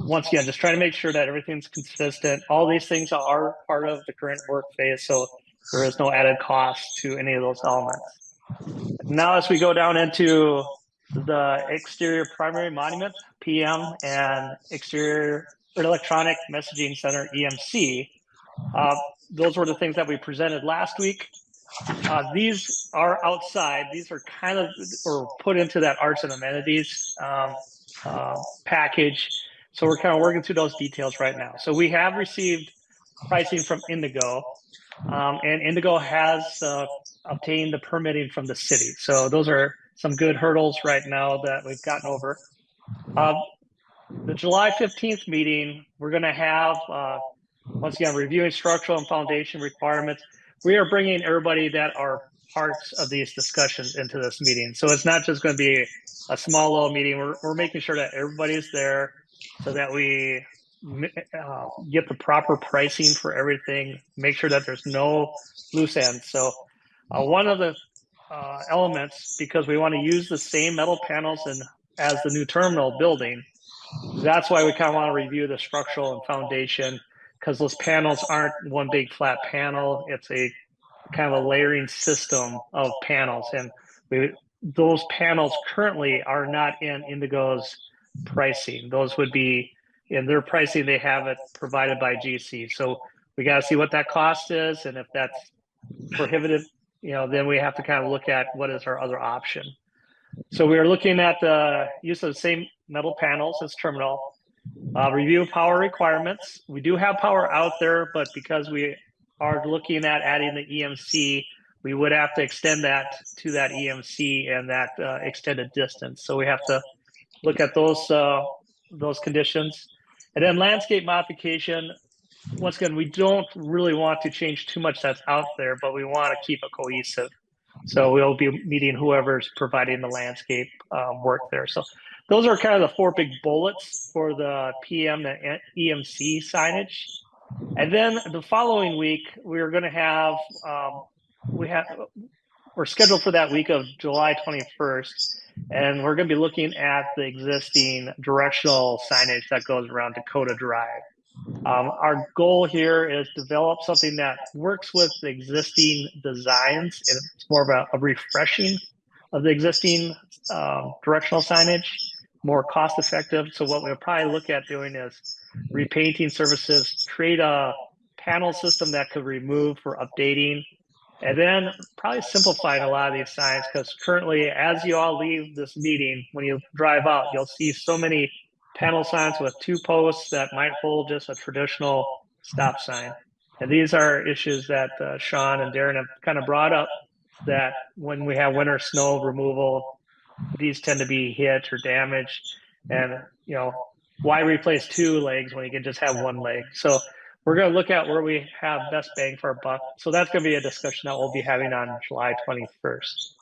[SPEAKER 14] once again, just trying to make sure that everything's consistent. All these things are part of the current work phase, so there is no added cost to any of those elements. Now, as we go down into the exterior primary monument, PM, and exterior electronic messaging center, EMC, those were the things that we presented last week. These are outside. These are kind of put into that arts and amenities package. So we're kind of working through those details right now. So we have received pricing from Indigo, and Indigo has obtained the permitting from the city. So those are some good hurdles right now that we've gotten over. The July 15th meeting, we're going to have, once again, reviewing structural and foundation requirements. We are bringing everybody that are parts of these discussions into this meeting. So it's not just going to be a small little meeting. We're making sure that everybody's there so that we get the proper pricing for everything, make sure that there's no loose ends. So one of the elements, because we want to use the same metal panels as the new terminal building, that's why we kind of want to review the structural and foundation, because those panels aren't one big flat panel. It's a kind of a layering system of panels. And those panels currently are not in Indigo's pricing. Those would be in their pricing. They have it provided by GC. So we got to see what that cost is. And if that's prohibitive, then we have to kind of look at what is our other option. So we are looking at the use of the same metal panels as terminal, review power requirements. We do have power out there, but because we are looking at adding the EMC, we would have to extend that to that EMC and that extended distance. So we have to look at those conditions. And then landscape modification. Once again, we don't really want to change too much that's out there, but we want to keep it cohesive. So we'll be meeting whoever's providing the landscape work there. So those are kind of the four big bullets for the PM and EMC signage. And then the following week, we're going to have, we're scheduled for that week of July 21st, and we're going to be looking at the existing directional signage that goes around Dakota Drive. Our goal here is develop something that works with the existing designs, and it's more of a refreshing of the existing directional signage, more cost effective. So what we'll probably look at doing is repainting surfaces, create a panel system that could remove for updating, and then probably simplifying a lot of these signs, because currently, as you all leave this meeting, when you drive out, you'll see so many panel signs with two posts that might hold just a traditional stop sign. And these are issues that Sean and Darren have kind of brought up, that when we have winter snow removal, these tend to be hit or damaged. And, why replace two legs when you can just have one leg? So we're going to look at where we have best bang for our buck. So that's going to be a discussion that we'll be having on July 21st.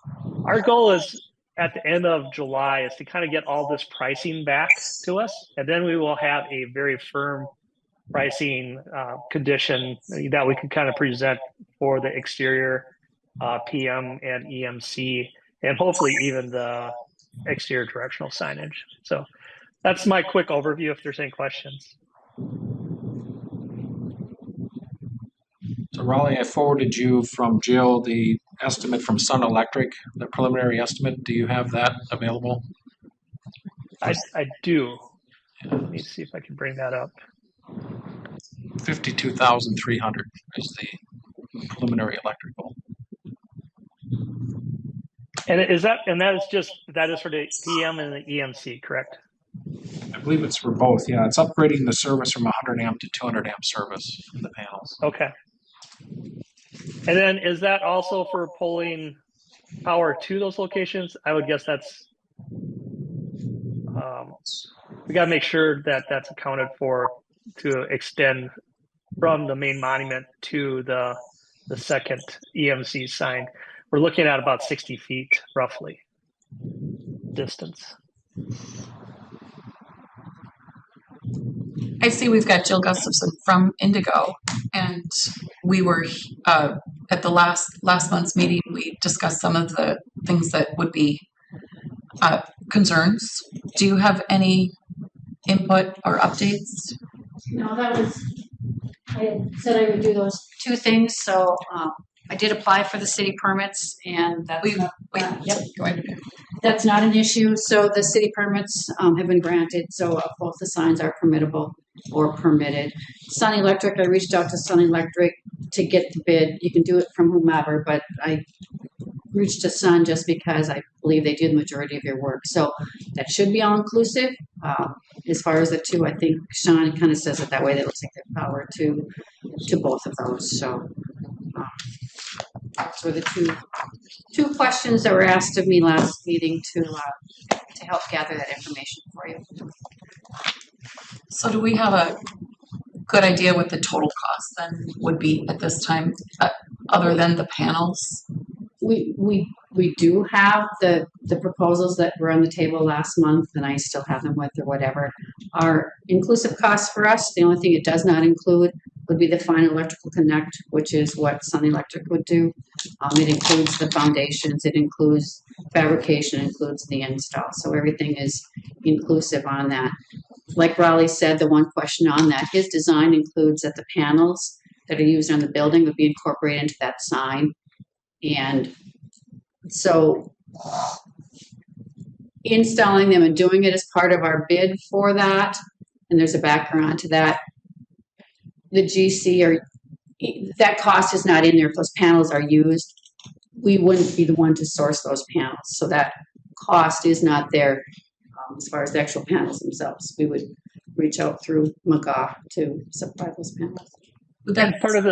[SPEAKER 14] Our goal is at the end of July is to kind of get all this pricing back to us. And then we will have a very firm pricing condition that we can kind of present for the exterior PM and EMC, and hopefully even the exterior directional signage. So that's my quick overview if there's any questions.
[SPEAKER 2] So Raleigh, I forwarded you from Jill the estimate from Sun Electric, the preliminary estimate. Do you have that available?
[SPEAKER 14] I do. Let me see if I can bring that up.
[SPEAKER 2] 52,300 is the preliminary electrical.
[SPEAKER 14] And that is for the PM and the EMC, correct?
[SPEAKER 2] I believe it's for both. Yeah, it's upgrading the service from 100 amp to 200 amp service from the panels.
[SPEAKER 14] Okay. And then is that also for pulling power to those locations, I would guess that's, we gotta make sure that that's accounted for to extend from the main monument to the second EMC sign. We're looking at about 60 feet roughly distance.
[SPEAKER 1] I see we've got Jill Gustafson from Indigo, and we were at the last month's meeting. We discussed some of the things that would be concerns. Do you have any input or updates?
[SPEAKER 15] No, that was, I had said I would do those two things, so I did apply for the city permits, and that's that's not an issue. So the city permits have been granted, so both the signs are permittable or permitted. Sun Electric, I reached out to Sun Electric to get the bid. You can do it from whomever, but I reached to Sun just because I believe they do the majority of your work. So that should be all inclusive. As far as the two, I think Sean kind of says it that way. That looks like the power to both of those. So those were the two questions that were asked of me last meeting to help gather that information for you.
[SPEAKER 1] So do we have a good idea what the total cost then would be at this time, other than the panels?
[SPEAKER 15] We do have the proposals that were on the table last month, and I still have them with or whatever. Our inclusive costs for us, the only thing it does not include would be the final electrical connect, which is what Sun Electric would do. It includes the foundations, it includes fabrication, includes the install. So everything is inclusive on that. Like Raleigh said, the one question on that, his design includes that the panels that are used on the building would be incorporated into that sign. And so installing them and doing it as part of our bid for that, and there's a background to that, the GC, or that cost is not in there if those panels are used. We wouldn't be the one to source those panels. So that cost is not there as far as the actual panels themselves. We would reach out through McGaugh to supply those panels.
[SPEAKER 14] And part of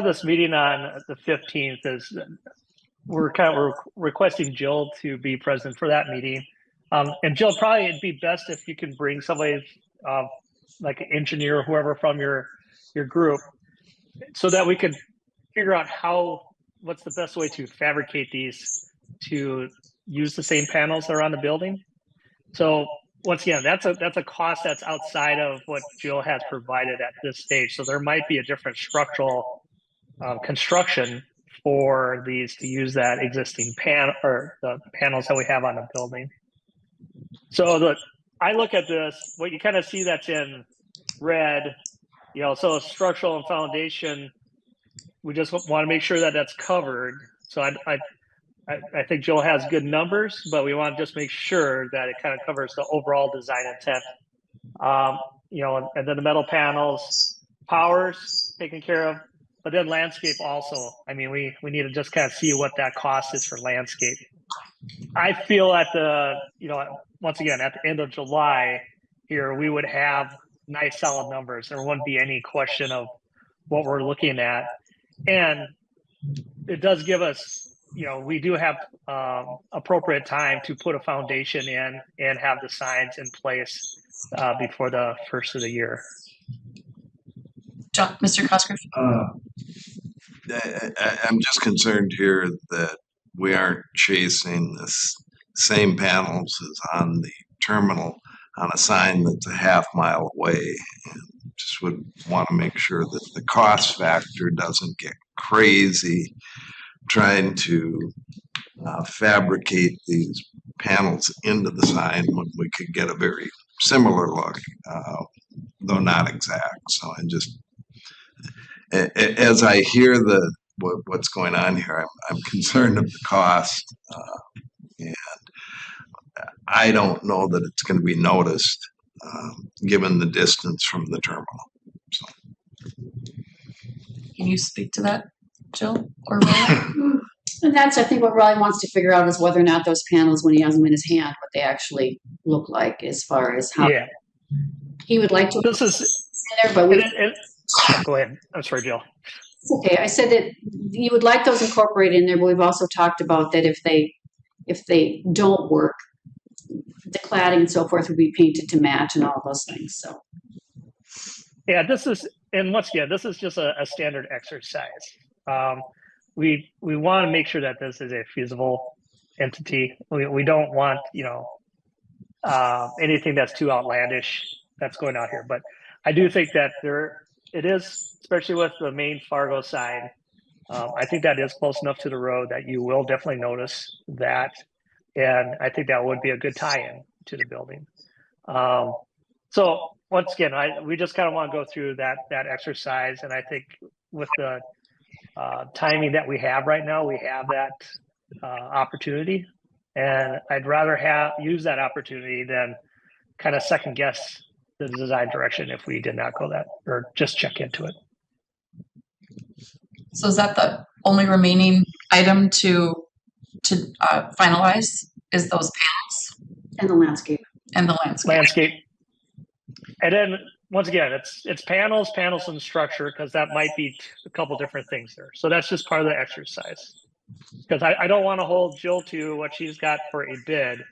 [SPEAKER 14] this meeting on the 15th is we're requesting Jill to be present for that meeting. And Jill, probably it'd be best if you can bring somebody like an engineer or whoever from your group, so that we could figure out what's the best way to fabricate these to use the same panels that are on the building. So once again, that's a cost that's outside of what Jill has provided at this stage. So there might be a different structural construction for these to use that existing or the panels that we have on the building. So I look at this, what you kind of see that's in red, so structural and foundation, we just want to make sure that that's covered. So I think Jill has good numbers, but we want to just make sure that it kind of covers the overall design intent. And then the metal panels, powers taken care of, but then landscape also. I mean, we need to just kind of see what that cost is for landscape. I feel once again, at the end of July here, we would have nice solid numbers. There wouldn't be any question of what we're looking at. And it does give us, we do have appropriate time to put a foundation in and have the signs in place before the first of the year.
[SPEAKER 1] Mr. Cosgrove?
[SPEAKER 3] I'm just concerned here that we aren't chasing the same panels as on the terminal on a sign that's a half-mile away, and just would want to make sure that the cost factor doesn't get crazy trying to fabricate these panels into the sign when we could get a very similar look, though not exact. So I just, as I hear what's going on here, I'm concerned of the cost, and I don't know that it's going to be noticed given the distance from the terminal. So.
[SPEAKER 1] Can you speak to that, Jill or Raleigh?
[SPEAKER 15] And that's, I think, what Raleigh wants to figure out is whether or not those panels, when he has them in his hand, what they actually look like as far as how he would like to.
[SPEAKER 14] This is
[SPEAKER 15] in there, but
[SPEAKER 14] go ahead. I'm sorry, Jill.
[SPEAKER 15] Okay, I said that you would like those incorporated in there, but we've also talked about that if they don't work, the cladding and so forth would be painted to match and all those things, so.
[SPEAKER 14] Yeah, once again, this is just a standard exercise. We want to make sure that this is a feasible entity. We don't want, anything that's too outlandish that's going out here. But I do think that it is, especially with the main Fargo sign, I think that is close enough to the road that you will definitely notice that. And I think that would be a good tie-in to the building. So once again, we just kind of want to go through that exercise. And I think with the timing that we have right now, we have that opportunity. And I'd rather use that opportunity than kind of second guess the design direction if we did not go that, or just check into it.
[SPEAKER 1] So is that the only remaining item to finalize, is those panels?
[SPEAKER 15] And the landscape.
[SPEAKER 1] And the landscape.
[SPEAKER 14] And then once again, it's panels and structure, because that might be a couple different things there. So that's just part of the exercise. Because I don't want to hold Jill to what she's got for a bid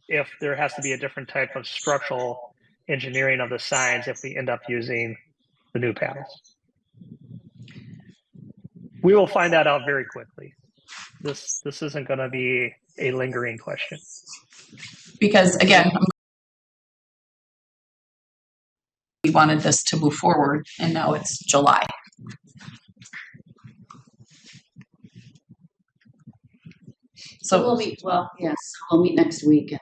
[SPEAKER 14] if there has to be a different type of structural engineering of the signs if we end up using the new panels. We will find that out very quickly. This isn't going to be a lingering question.
[SPEAKER 1] Because again, we wanted this to move forward, and now it's July. So
[SPEAKER 15] we'll meet next week,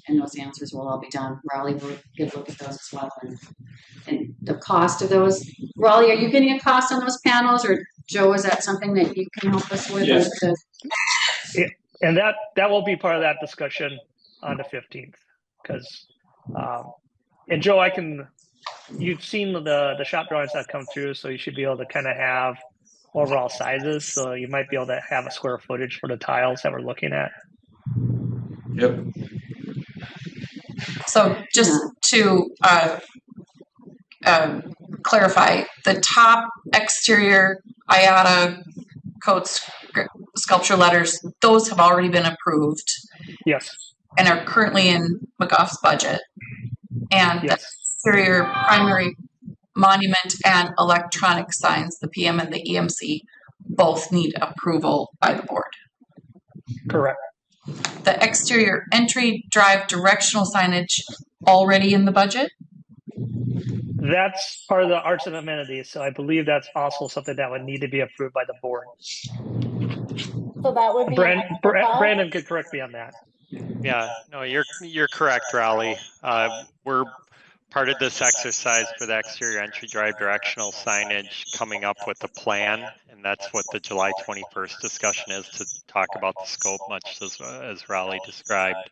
[SPEAKER 15] and those answers will all be done. Raleigh will get a look at those as well, and the cost of those. Raleigh, are you getting a cost on those panels, or Joe, is that something that you can help us with?
[SPEAKER 14] Yes. And that will be part of that discussion on the 15th, because and Joe, you've seen the shop drawings that come through, so you should be able to kind of have overall sizes, so you might be able to have a square footage for the tiles that we're looking at.
[SPEAKER 10] Yep.
[SPEAKER 1] So just to clarify, the top exterior IATA coat sculpture letters, those have already been approved.
[SPEAKER 14] Yes.
[SPEAKER 1] And are currently in McGough's budget. And yes, the exterior primary monument and electronic signs, the PM and the EMC, both need approval by the board.
[SPEAKER 14] Correct.
[SPEAKER 1] The exterior entry drive directional signage already in the budget?
[SPEAKER 14] That's part of the arts and amenities, so I believe that's also something that would need to be approved by the board.
[SPEAKER 5] So that would be
[SPEAKER 14] Brandon could correct me on that.
[SPEAKER 9] Yeah, no, you're correct, Raleigh. We're part of this exercise for the exterior entry drive directional signage, coming up with a plan, and that's what the July 21st discussion is, to talk about the scope, much as Raleigh described,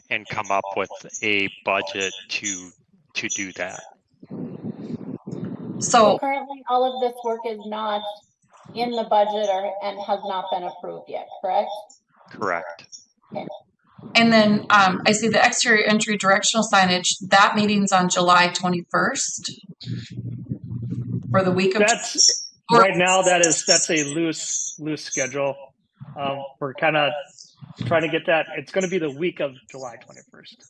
[SPEAKER 9] and come up with a budget to do that.
[SPEAKER 5] So currently, all of this work is not in the budget and has not been approved yet, correct?
[SPEAKER 9] Correct.
[SPEAKER 5] Okay.
[SPEAKER 1] And then I see the exterior entry directional signage, that meeting's on July 21st for the week of.
[SPEAKER 14] Right now, that's a loose schedule. We're kind of trying to get that. It's going to be the week of July 21st.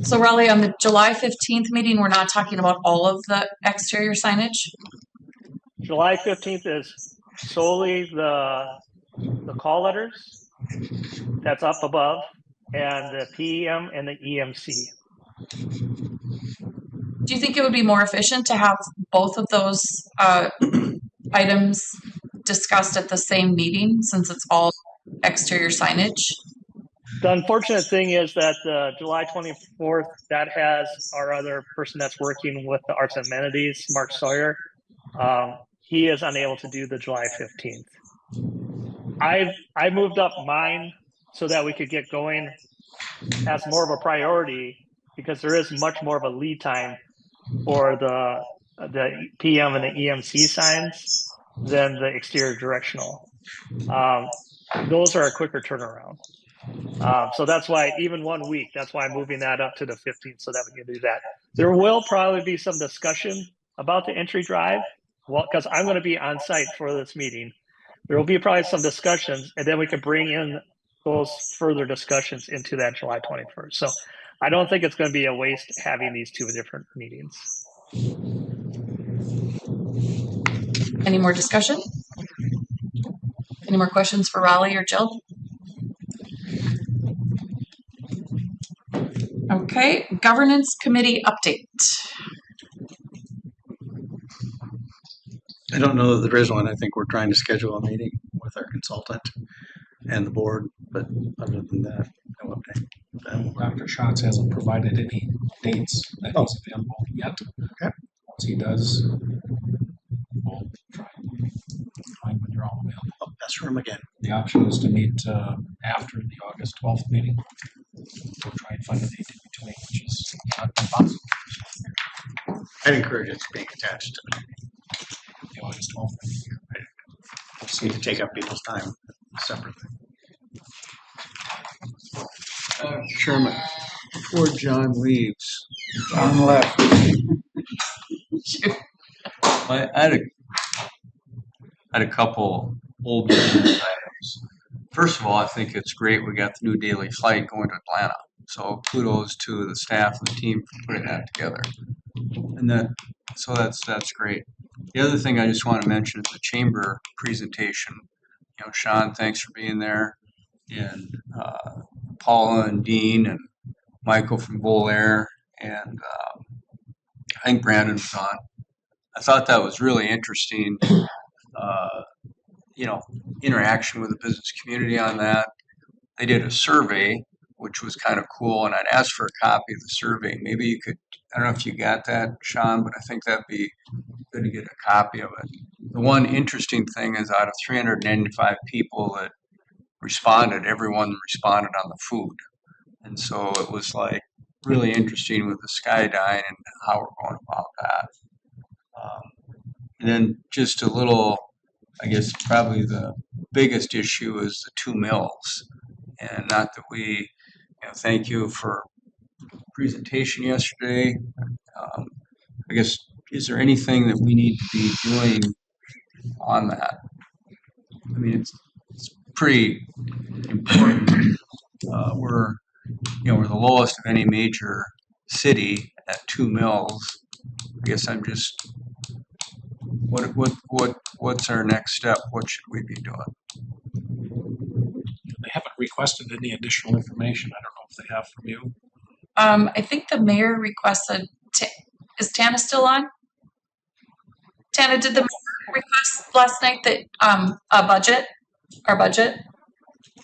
[SPEAKER 1] So Raleigh, on the July 15th meeting, we're not talking about all of the exterior signage?
[SPEAKER 14] July 15th is solely the call letters that's up above, and the PM and the EMC.
[SPEAKER 1] Do you think it would be more efficient to have both of those items discussed at the same meeting, since it's all exterior signage?
[SPEAKER 14] The unfortunate thing is that July 24th, that has our other person that's working with the arts and amenities, Mark Sawyer. He is unable to do the July 15th. I moved up mine so that we could get going as more of a priority, because there is much more of a lead time for the PM and the EMC signs than the exterior directional. Those are a quicker turnaround. So that's why even 1 week, that's why I'm moving that up to the 15th so that we can do that. There will probably be some discussion about the entry drive, well, because I'm going to be on site for this meeting, there will be probably some discussions, and then we can bring in those further discussions into that July 21st. So I don't think it's going to be a waste having these two different meetings.
[SPEAKER 1] Any more discussion? Any more questions for Raleigh or Jill? Okay, governance committee update.
[SPEAKER 13] I don't know that there is one. I think we're trying to schedule a meeting with our consultant and the board, but other than that, no update.
[SPEAKER 2] Dr. Schatz hasn't provided any dates that he's available yet.
[SPEAKER 13] Okay.
[SPEAKER 2] Once he does, we'll try and find when you're all available.
[SPEAKER 13] Oh, that's room again.
[SPEAKER 2] The option is to meet after the August 12th meeting. We'll try and find a date in between, which is not impossible.
[SPEAKER 13] I'd encourage it to being attached to
[SPEAKER 2] The August 12th meeting.
[SPEAKER 13] I just need to take up people's time separately.
[SPEAKER 6] Chairman, before John leaves,
[SPEAKER 11] John left.
[SPEAKER 6] I had a couple old business items. First of all, I think it's great we got the new daily flight going to Atlanta. So kudos to the staff and the team for putting that together. And that's great. The other thing I just want to mention is the chamber presentation. You know, Sean, thanks for being there, and Paula and Dean and Michael from Bolaire, and I think Brandon was on. I thought that was really interesting. You know, interaction with the business community on that. They did a survey, which was kind of cool, and I'd asked for a copy of the survey. Maybe you could, I don't know if you got that, Sean, but I think that'd be good to get a copy of it. The one interesting thing is out of 395 people that responded, everyone responded on the food. And so it was like really interesting with the Skydine and how we're going about that. And then just a little, I guess probably the biggest issue is the 2 mills. And not that we, thank you for presentation yesterday. I guess, is there anything that we need to be doing on that? I mean, it's pretty important. We're the lowest of any major city at 2 mills. I guess I'm just, what's our next step? What should we be doing?
[SPEAKER 2] They haven't requested any additional information. I don't know if they have from you.
[SPEAKER 1] I think the mayor requested, is Tana still on? Tana, did the mayor request last night that our budget?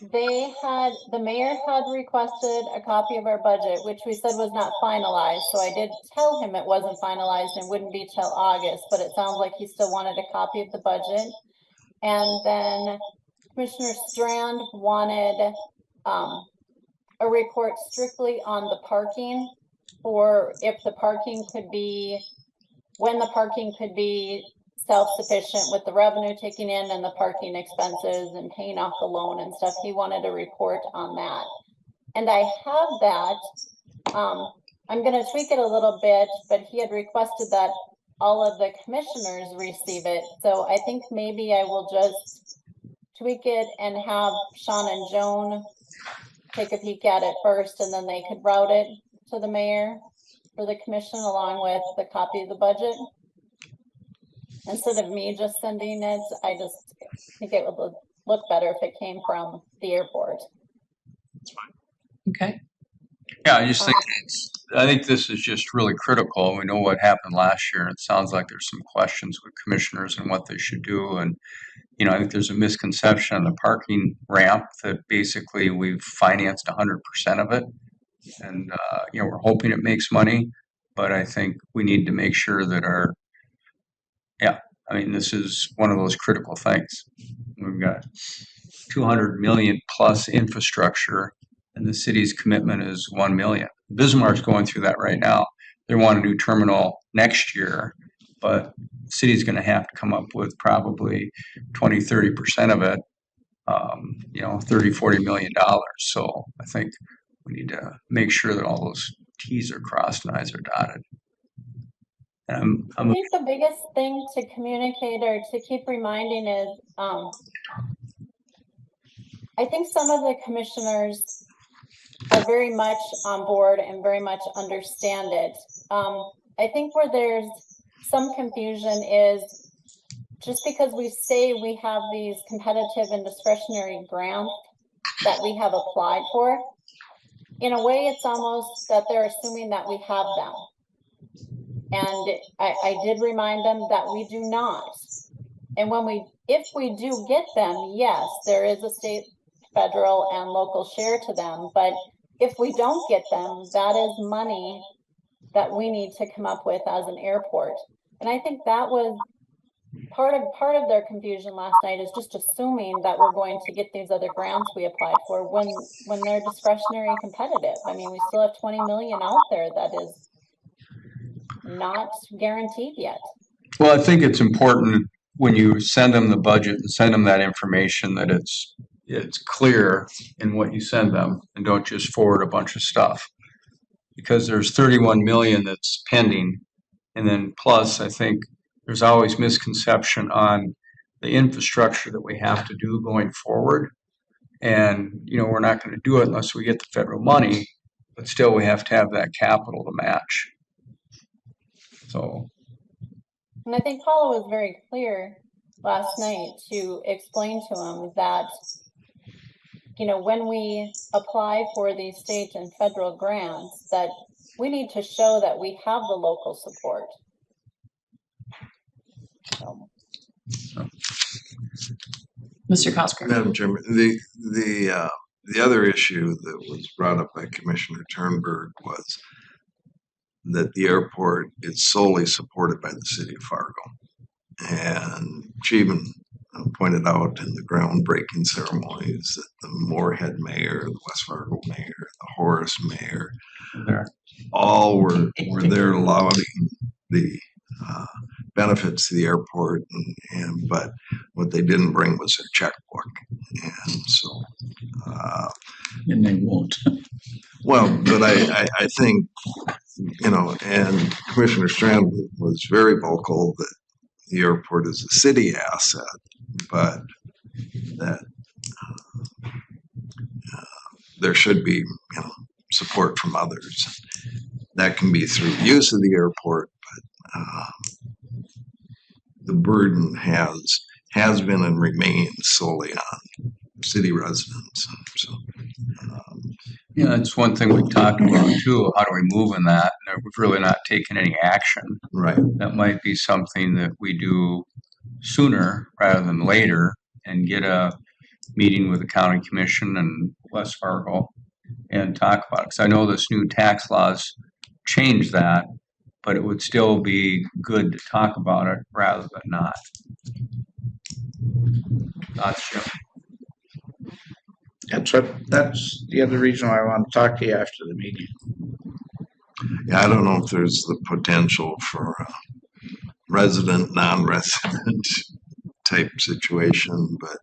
[SPEAKER 5] The mayor had requested a copy of our budget, which we said was not finalized. So I did tell him it wasn't finalized and wouldn't be till August, but it sounds like he still wanted a copy of the budget. And then Commissioner Strand wanted a report strictly on the parking, or if the parking could be, when the parking could be self-sufficient with the revenue taking in and the parking expenses and paying off the loan and stuff. He wanted a report on that. And I have that. I'm going to tweak it a little bit, but he had requested that all of the commissioners receive it. So I think maybe I will just tweak it and have Sean and Joan take a peek at it first, and then they could route it to the mayor for the commission along with the copy of the budget. Instead of me just sending it, I just think it would look better if it came from the airport.
[SPEAKER 2] That's fine.
[SPEAKER 1] Okay.
[SPEAKER 6] Yeah, I think this is just really critical. We know what happened last year, and it sounds like there's some questions with commissioners and what they should do. And, I think there's a misconception on the parking ramp that basically we've financed 100% of it. And, we're hoping it makes money, but I think we need to make sure that this is one of those critical things. We've got 200 million plus infrastructure, and the city's commitment is 1 million. Bismarck's going through that right now. They want a new terminal next year, but the city's going to have to come up with probably 20-30% of it, $30-40 million. So I think we need to make sure that all those T's are crossed and I's are dotted. And
[SPEAKER 5] I think the biggest thing to communicate or to keep reminding is, I think some of the commissioners are very much on board and very much understand it. I think where there's some confusion is just because we say we have these competitive and discretionary grants that we have applied for, in a way, it's almost that they're assuming that we have them. And I did remind them that we do not. And if we do get them, yes, there is a state, federal, and local share to them. But if we don't get them, that is money that we need to come up with as an airport. And I think that was part of their confusion last night, is just assuming that we're going to get these other grants we applied for when they're discretionary and competitive. I mean, we still have 20 million out there that is not guaranteed yet.
[SPEAKER 6] well, I think it's important when you send them the budget and send them that information that it's clear in what you send them, and don't just forward a bunch of stuff. Because there's 31 million that's pending, and then plus I think there's always misconception on the infrastructure that we have to do going forward. And we're not going to do it unless we get the federal money, but still we have to have that capital to match. So,
[SPEAKER 5] and I think Paula was very clear last night to explain to him that, when we apply for these state and federal grants, that we need to show that we have the local support. So.
[SPEAKER 1] Mr. Cosgrove.
[SPEAKER 3] Madam Chairman, the other issue that was brought up by Commissioner Turnberg was that the airport is solely supported by the city of Fargo. And she even pointed out in the groundbreaking ceremonies that the Moorhead mayor, the West Fargo mayor, the Horace mayor, all were there lauding the benefits to the airport, but what they didn't bring was their checkbook, and so
[SPEAKER 11] and they won't.
[SPEAKER 3] Well, but I think and Commissioner Strand was very vocal that the airport is a city asset, but that there should be support from others. That can be through use of the airport, but the burden has been and remains solely on city residents. So,
[SPEAKER 6] that's one thing we've talked about too. How do we move in that? And we've really not taken any action.
[SPEAKER 3] Right.
[SPEAKER 6] That might be something that we do sooner rather than later, and get a meeting with the county commission and West Fargo and talk about it. Because I know this new tax laws change that, but it would still be good to talk about it rather than not. Thoughts, Jim?
[SPEAKER 11] That's the other reason why I want to talk to you after the meeting.
[SPEAKER 3] Yeah, I don't know if there's the potential for a resident, non-resident type situation, but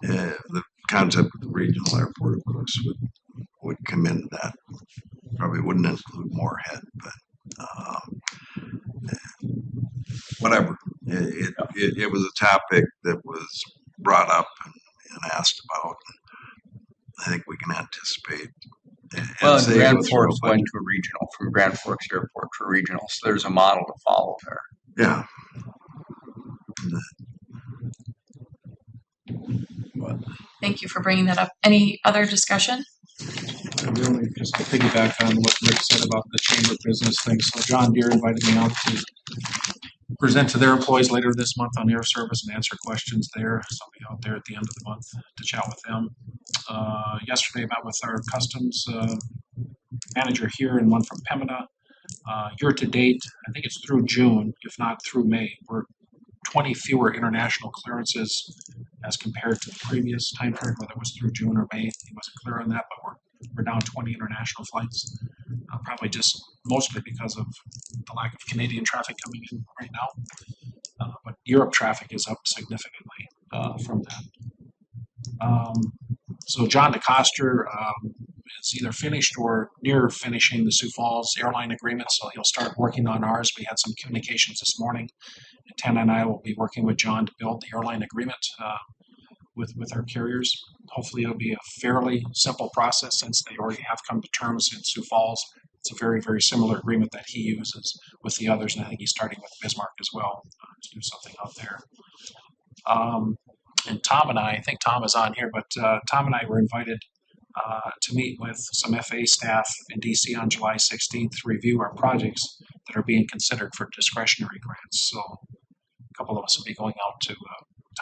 [SPEAKER 3] the concept of the regional airport, of course, would come into that. Probably wouldn't include Moorhead, but whatever. It was a topic that was brought up and asked about. I think we can anticipate.
[SPEAKER 6] Well, Grand Forks went to a regional, from Grand Forks Airport to a regional, so there's a model to follow there.
[SPEAKER 3] Yeah.
[SPEAKER 1] Thank you for bringing that up. Any other discussion?
[SPEAKER 2] Really, just to piggyback on what Rick said about the chamber business thing. So John Deere invited me out to present to their employees later this month on air service and answer questions there. So I'll be out there at the end of the month to chat with them. Yesterday, I met with our customs manager here and one from Pembina. Year to date, I think it's through June, if not through May, we're 20 fewer international clearances as compared to the previous time period, whether it was through June or May. He wasn't clear on that, but we're down 20 international flights, probably just mostly because of the lack of Canadian traffic coming in right now. But Europe traffic is up significantly from that. So John DeCoster is either finished or near finishing the Sioux Falls airline agreement, so he'll start working on ours. We had some communications this morning. Tana and I will be working with John to build the airline agreement with our carriers. Hopefully it'll be a fairly simple process since they already have come to terms in Sioux Falls. It's a very, very similar agreement that he uses with the others, and I think he's starting with Bismarck as well to do something out there. And Tom and I think Tom is on here, but Tom and I were invited to meet with some FA staff in DC on July 16th to review our projects that are being considered for discretionary grants. So a couple of us will be going out to,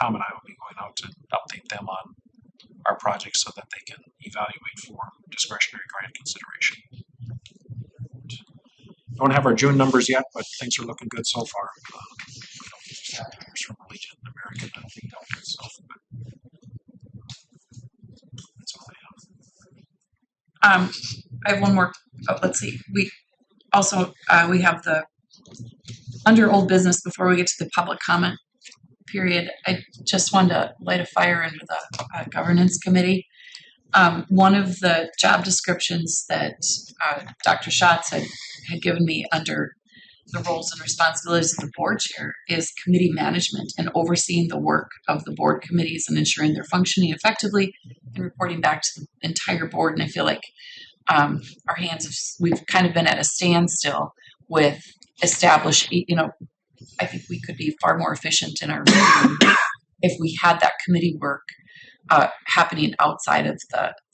[SPEAKER 2] Tom and I will be going out to update them on our projects so that they can evaluate for discretionary grant consideration. Don't have our June numbers yet, but things are looking good so far. Factors from Allegiant and American, I don't think helped itself, but that's all I have.
[SPEAKER 1] I have one more. Oh, let's see. We also we have the under old business before we get to the public comment period. I just wanted to light a fire into the governance committee. One of the job descriptions that Dr. Schatz had given me under the roles and responsibilities of the board chair is committee management and overseeing the work of the board committees and ensuring they're functioning effectively and reporting back to the entire board. And I feel like we've kind of been at a standstill with I think we could be far more efficient in our meeting if we had that committee work happening outside of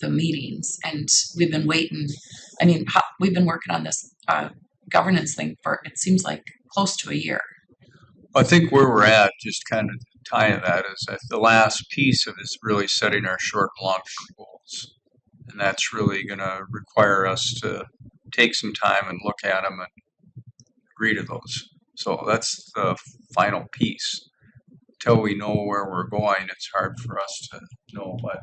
[SPEAKER 1] the meetings. And we've been waiting. I mean, we've been working on this governance thing for, it seems like, close to a year.
[SPEAKER 6] I think where we're at, just kind of tying that, is that the last piece of it is really setting our short and long-term goals. And that's really going to require us to take some time and look at them and agree to those. So that's the final piece. Until we know where we're going, it's hard for us to know what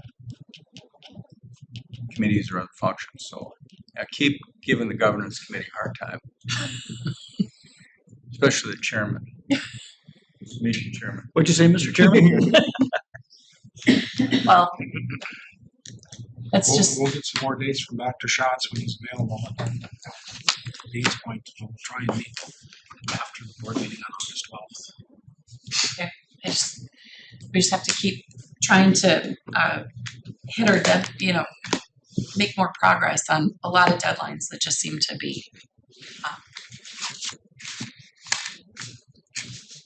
[SPEAKER 6] committees are in function. So I keep giving the governance committee a hard time, especially the chairman. Mr. Chairman.
[SPEAKER 11] What'd you say, Mr. Chairman?
[SPEAKER 1] Well, that's
[SPEAKER 2] We'll get some more dates from Dr. Schatz when he's available. Dean's point, we'll try and meet after the board meeting on August 12th.
[SPEAKER 1] Okay. We just have to keep trying to hit our make more progress on a lot of deadlines that just seem to be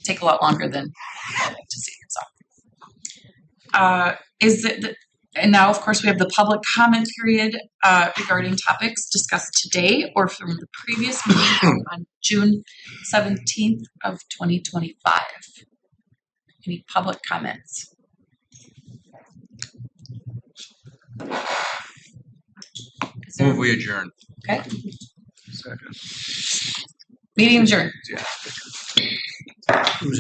[SPEAKER 1] take a lot longer than I like to see. So, and now, of course, we have the public comment period regarding topics discussed today or from the previous meeting on June 17th of 2025. Any public comments?
[SPEAKER 6] Move we adjourn.
[SPEAKER 1] Okay.
[SPEAKER 6] Second.
[SPEAKER 1] Meeting adjourned.
[SPEAKER 6] Yeah.
[SPEAKER 11] Who's